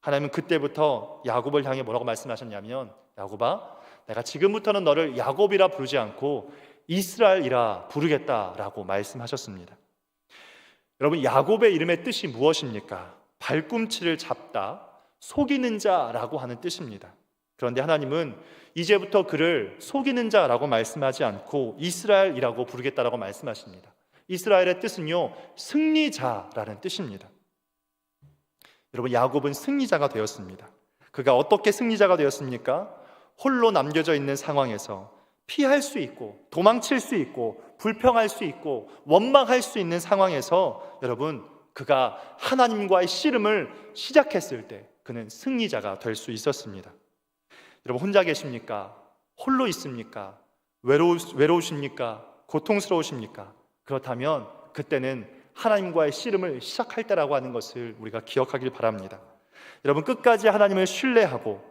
하나님은 그때부터 야곱을 향해 뭐라고 말씀하셨냐면, 야곱아, 내가 지금부터는 너를 야곱이라 부르지 않고 이스라엘이라 부르겠다라고 말씀하셨습니다. 여러분, 야곱의 이름의 뜻이 무엇입니까? 발꿈치를 잡다, 속이는 자라고 하는 뜻입니다. 그런데 하나님은 이제부터 그를 속이는 자라고 말씀하지 않고 이스라엘이라고 부르겠다라고 말씀하십니다. 이스라엘의 뜻은요, 승리자라는 뜻입니다. 여러분, 야곱은 승리자가 되었습니다. 그가 어떻게 승리자가 되었습니까? 홀로 남겨져 있는 상황에서 피할 수 있고 도망칠 수 있고 불평할 수 있고 원망할 수 있는 상황에서, 여러분, 그가 하나님과의 씨름을 시작했을 때 그는 승리자가 될 수 있었습니다. 여러분, 혼자 계십니까? 홀로 있습니까? 외로우십니까? 고통스러우십니까? 그렇다면 그때는 하나님과의 씨름을 시작할 때라고 하는 것을 우리가 기억하길 바랍니다. 여러분, 끝까지 하나님을 신뢰하고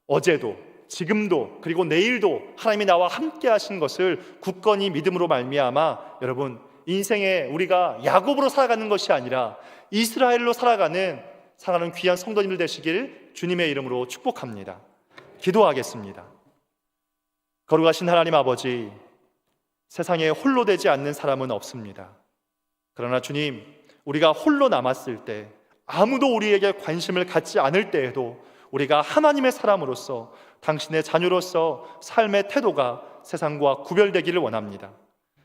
어제도 지금도 그리고 내일도 하나님이 나와 함께 하신 것을 굳건히 믿음으로 말미암아, 여러분, 인생에 우리가 야곱으로 살아가는 것이 아니라 이스라엘로 살아가는 귀한 성도님들 되시길 주님의 이름으로 축복합니다. 기도하겠습니다. 거룩하신 하나님 아버지, 세상에 홀로 되지 않는 사람은 없습니다. 그러나 주님, 우리가 홀로 남았을 때, 아무도 우리에게 관심을 갖지 않을 때에도 우리가 하나님의 사람으로서, 당신의 자녀로서 삶의 태도가 세상과 구별되기를 원합니다.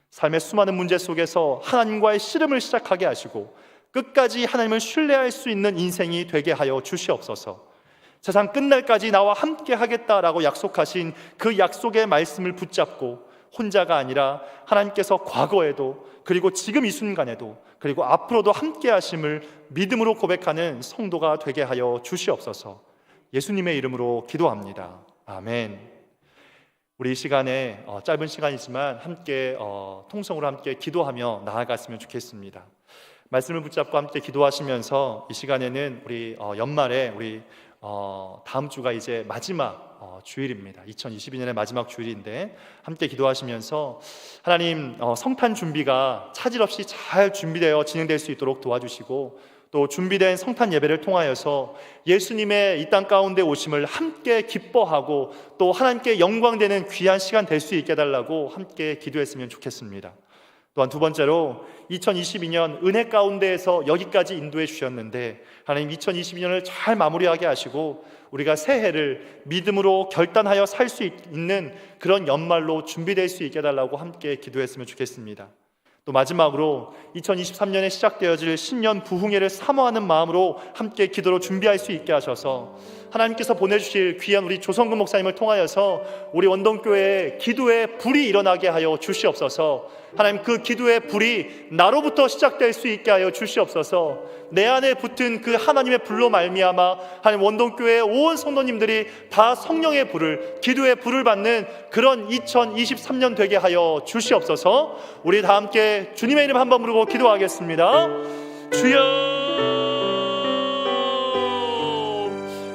삶의 수많은 문제 속에서 하나님과의 씨름을 시작하게 하시고 끝까지 하나님을 신뢰할 수 있는 인생이 되게 하여 주시옵소서. 세상 끝날까지 나와 함께 하겠다라고 약속하신 그 약속의 말씀을 붙잡고 혼자가 아니라 하나님께서 과거에도 그리고 지금 이 순간에도 그리고 앞으로도 함께 하심을 믿음으로 고백하는 성도가 되게 하여 주시옵소서. 예수님의 이름으로 기도합니다. 아멘. 우리 이 시간에 짧은 시간이지만 함께 통성으로 함께 기도하며 나아갔으면 좋겠습니다. 말씀을 붙잡고 함께 기도하시면서 이 시간에는 우리 연말에 우리 다음 주가 이제 마지막 주일입니다. 2022년의 마지막 주일인데 함께 기도하시면서 하나님 성탄 준비가 차질 없이 잘 준비되어 진행될 수 있도록 도와주시고, 또 준비된 성탄 예배를 통하여서 예수님의 이 땅 가운데 오심을 함께 기뻐하고 또 하나님께 영광되는 귀한 시간 될 수 있게 해달라고 함께 기도했으면 좋겠습니다. 또한 두 번째로 2022년 은혜 가운데에서 여기까지 인도해 주셨는데 하나님 2022년을 잘 마무리하게 하시고 우리가 새해를 믿음으로 결단하여 살 수 있는 그런 연말로 준비될 수 있게 해달라고 함께 기도했으면 좋겠습니다. 또 마지막으로 2023년에 시작되어질 신년 부흥회를 사모하는 마음으로 함께 기도로 준비할 수 있게 하셔서 하나님께서 보내주실 귀한 우리 조성근 목사님을 통하여서 우리 원동교회에 기도의 불이 일어나게 하여 주시옵소서. 하나님, 그 기도의 불이 나로부터 시작될 수 있게 하여 주시옵소서. 내 안에 붙은 그 하나님의 불로 말미암아 하나님 원동교회의 온 성도님들이 다 성령의 불을, 기도의 불을 받는 그런 2023년 되게 하여 주시옵소서. 우리 다 함께 주님의 이름 한번 부르고 기도하겠습니다. 주여,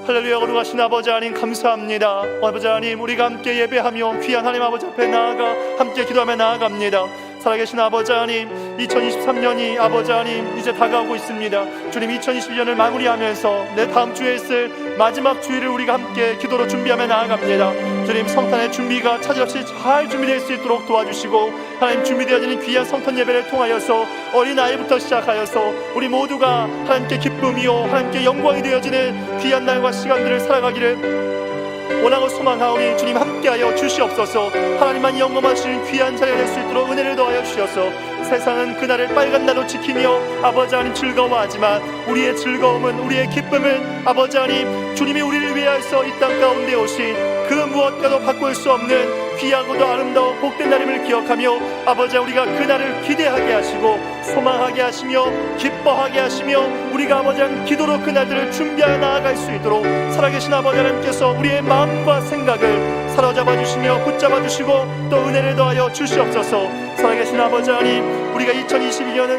할렐루야. 거룩하신 아버지 하나님 감사합니다. 아버지 하나님, 우리가 함께 예배하며 귀한 하나님 아버지 앞에 나아가 함께 기도하며 나아갑니다. 살아계신 아버지 하나님, 2023년이 아버지 하나님 이제 다가오고 있습니다. 주님, 2022년을 마무리하면서 내 다음 주에 있을 마지막 주일을 우리가 함께 기도로 준비하며 나아갑니다. 주님, 성탄의 준비가 차질없이 잘 준비될 수 있도록 도와주시고 하나님, 준비되어지는 귀한 성탄 예배를 통하여서 어린아이부터 시작하여서 우리 모두가 하나님께 기쁨이요 하나님께 영광이 되어지는 귀한 날과 시간들을 살아가기를 원하고 소망하오니 주님 함께하여 주시옵소서. 하나님만 영광하시는 귀한 자리가 될 수 있도록 은혜를 더하여 주셔서 세상은 그날을 빨간 날로 지키며 아버지 하나님 즐거워하지만 우리의 즐거움은, 우리의 기쁨은 아버지 하나님 주님이 우리를 위하여서 이 땅 가운데 오신 그 무엇과도 바꿀 수 없는 귀하고도 아름다운 복된 날임을 기억하며 아버지, 우리가 그날을 기대하게 하시고 소망하게 하시며 기뻐하게 하시며 우리가 아버지 하나님 기도로 그날들을 준비하여 나아갈 수 있도록 살아계신 아버지 하나님께서 우리의 마음과 생각을 사로잡아 주시며 붙잡아 주시고 또 은혜를 더하여 주시옵소서. 살아계신 아버지 하나님, 우리가 2022년을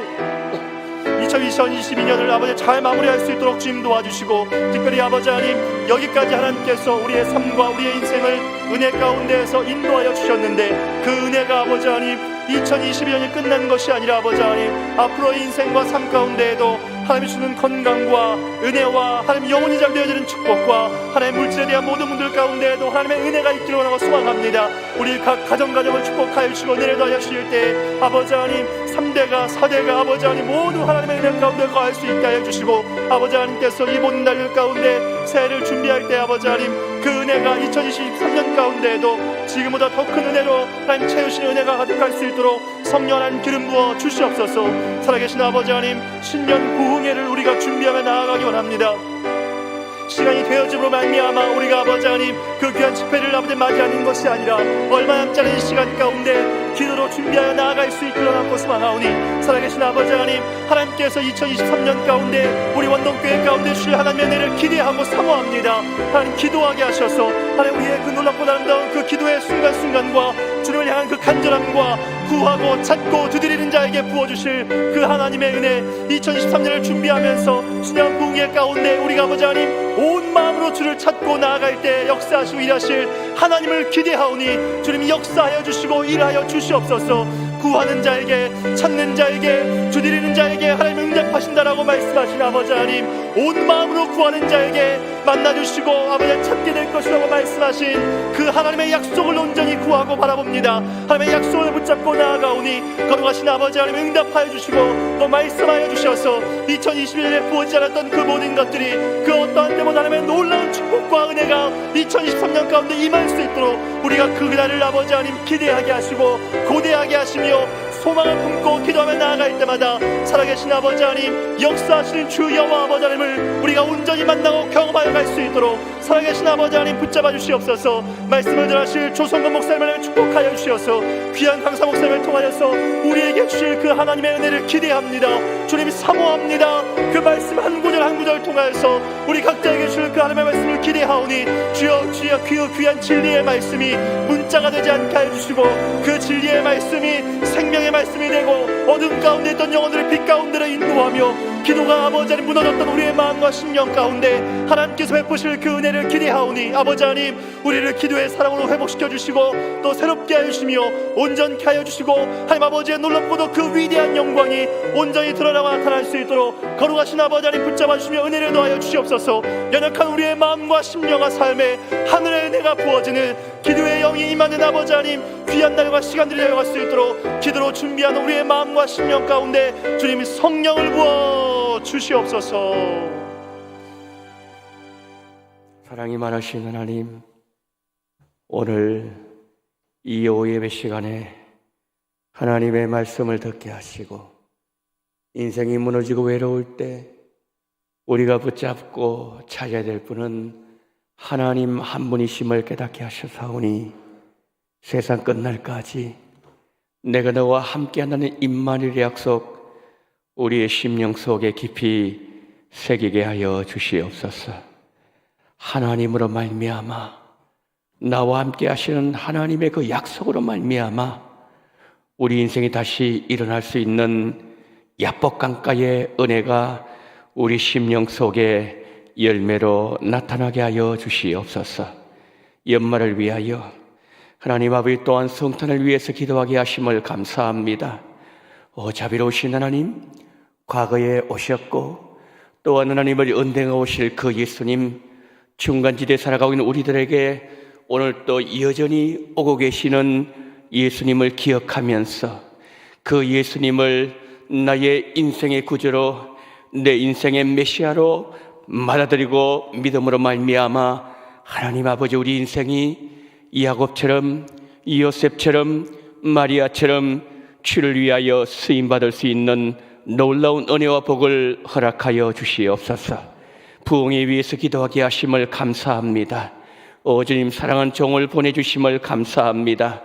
아버지 잘 마무리할 수 있도록 주님 도와주시고, 특별히 아버지 하나님 여기까지 하나님께서 우리의 삶과 우리의 인생을 은혜 가운데에서 인도하여 주셨는데 그 은혜가 아버지 하나님 2022년이 끝난 것이 아니라 아버지 하나님 앞으로의 인생과 삶 가운데에도 하나님이 주는 건강과 은혜와 하나님 영혼이 잘 되어지는 축복과 하나님 물질에 대한 모든 분들 가운데에도 하나님의 은혜가 있기를 원하고 소망합니다. 우리 각 가정을 축복하여 주시고 은혜를 더하여 주실 때 아버지 하나님 3대가 4대가 아버지 하나님 모두 하나님의 은혜 가운데 거할 수 있게 하여 주시고 아버지 하나님께서 이 모든 날들 가운데 새해를 준비할 때 아버지 하나님 그 은혜가 2023년 가운데에도 지금보다 더 큰 은혜로 하나님 채우시는 은혜가 가득할 수 있도록 성령 하나님 기름 부어 주시옵소서. 살아계신 아버지 하나님 신년 부흥회를 우리가 준비하며 나아가기 원합니다. 시간이 되어짐으로 말미암아 우리가 아버지 하나님 그 귀한 집회를 아버지 맞이하는 것이 아니라 얼마 남지 않은 시간 가운데 기도로 준비하여 나아갈 수 있기를 원하고 소망하오니 살아계신 아버지 하나님, 하나님께서 2023년 가운데 우리 원동교회 가운데 주실 하나님의 은혜를 기대하고 사모합니다. 하나님 기도하게 하셔서 하나님 우리의 그 놀랍고 아름다운 그 기도의 순간순간과 주님을 향한 그 간절함과 구하고 찾고 두드리는 자에게 부어주실 그 하나님의 은혜 2023년을 준비하면서 신년 부흥회 가운데 우리가 아버지 하나님 온 마음으로 주를 찾고 나아갈 때 역사하시고 일하실 하나님을 기대하오니 주님이 역사하여 주시고 일하여 주시옵소서. 구하는 자에게 찾는 자에게 두드리는 자에게 하나님 응답하신다라고 말씀하신 아버지 하나님 온 마음으로 구하는 자에게 만나주시고 아버지 찾게 될 것이라고 말씀하신 그 하나님의 약속을 온전히 구하고 바라봅니다. 하나님의 약속을 붙잡고 나아가오니 거룩하신 아버지 하나님 응답하여 주시고 또 말씀하여 주셔서 2021년에 부어지지 않았던 그 모든 것들이 그 어떠한 때보다 하나님의 놀라운 축복과 은혜가 2023년 가운데 임할 수 있도록 우리가 그날을 아버지 하나님 기대하게 하시고 고대하게 하시며 소망을 품고 기도하며 나아갈 때마다 살아계신 아버지 하나님 역사하시는 주 여호와 아버지 하나님을 우리가 온전히 만나고 경험하여 갈 수 있도록 살아계신 아버지 하나님 붙잡아 주시옵소서. 말씀을 전하실 조성근 목사님을 축복하여 주시어서 귀한 강사 목사님을 통하여서 우리에게 주실 그 하나님의 은혜를 기대합니다. 주님이 사모합니다. 그 말씀 한 구절 한 구절 통하여서 우리 각자에게 주실 그 하나님의 말씀을 기대하오니 주여 그 귀한 진리의 말씀이 문자 자가 되지 않게 해주시고 그 진리의 말씀이 생명의 말씀이 되고 어둠 가운데 있던 영혼들을 빛 가운데로 인도하며 기도가 아버지 하나님 무너졌던 우리의 마음과 심령 가운데 하나님께서 베푸실 그 은혜를 기대하오니 아버지 하나님 우리를 기도의 사랑으로 회복시켜 주시고 또 새롭게 하여 주시며 온전케 하여 주시고 하나님 아버지의 놀랍고도 그 위대한 영광이 온전히 드러나고 나타날 수 있도록 거룩하신 아버지 하나님 붙잡아 주시며 은혜를 더하여 주시옵소서. 연약한 우리의 마음과 심령과 삶에 하늘의 은혜가 부어지는 기도의 영이 임하는 아버지 하나님 귀한 날과 시간들이 되어갈 수 있도록 기도로 준비하는 우리의 마음과 심령 가운데 주님 성령을 부어 주시옵소서. 사랑이 많으신 하나님, 오늘 이 오후 예배 시간에 하나님의 말씀을 듣게 하시고 인생이 무너지고 외로울 때 우리가 붙잡고 찾아야 될 분은 하나님 한 분이심을 깨닫게 하셔사오니 세상 끝날까지 내가 너와 함께한다는 임마누엘의 약속 우리의 심령 속에 깊이 새기게 하여 주시옵소서. 하나님으로 말미암아 나와 함께 하시는 하나님의 그 약속으로 말미암아 우리 인생이 다시 일어날 수 있는 야복강가의 은혜가 우리 심령 속에 열매로 나타나게 하여 주시옵소서. 연말을 위하여 하나님 아버지 또한 성탄을 위해서 기도하게 하심을 감사합니다. 자비로우신 하나님, 과거에 오셨고 또한 하나님을 은행해 오실 그 예수님, 중간지대에 살아가고 있는 우리들에게 오늘 또 여전히 오고 계시는 예수님을 기억하면서 그 예수님을 나의 인생의 구주로 내 인생의 메시아로 받아들이고 믿음으로 말미암아 하나님 아버지 우리 인생이 야곱처럼 요셉처럼 마리아처럼 주를 위하여 쓰임받을 수 있는 놀라운 은혜와 복을 허락하여 주시옵소서. 부흥에 위해서 기도하게 하심을 감사합니다. 주님 사랑한 종을 보내주심을 감사합니다.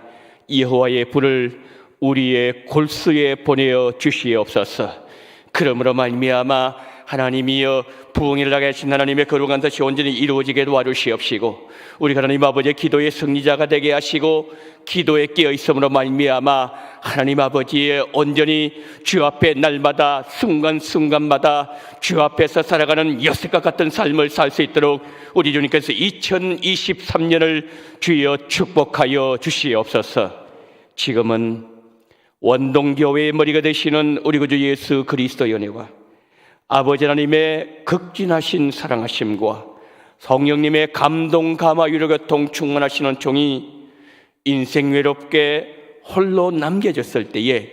여호와의 불을 우리의 골수에 보내어 주시옵소서. 그러므로 말미암아 하나님이여 부흥을 나게 하신 하나님의 거룩한 뜻이 온전히 이루어지게 도와주시옵시고 우리 하나님 아버지의 기도의 승리자가 되게 하시고 기도에 깨어있음으로 말미암아 하나님 아버지의 온전히 주 앞에 날마다 순간순간마다 주 앞에서 살아가는 요셉과 같은 삶을 살 수 있도록 우리 주님께서 2023년을 주여 축복하여 주시옵소서. 지금은 원동교회의 머리가 되시는 우리 구주 예수 그리스도의 은혜와 아버지 하나님의 극진하신 사랑하심과 성령님의 감동 감화 위로 교통 충만하시는 종이 인생 외롭게 홀로 남겨졌을 때에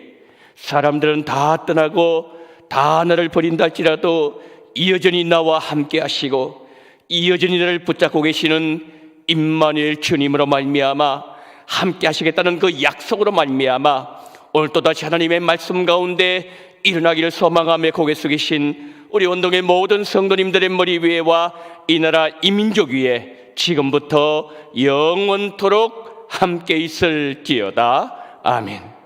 사람들은 다 떠나고 다 나를 버린다 할지라도 여전히 나와 함께 하시고 여전히 나를 붙잡고 계시는 임마누엘 주님으로 말미암아 함께 하시겠다는 그 약속으로 말미암아 오늘 또다시 하나님의 말씀 가운데 일어나기를 소망하며 고개 숙이신 우리 원동의 모든 성도님들의 머리 위에와 이 나라 이 민족 위에 지금부터 영원토록 함께 있을지어다. 아멘.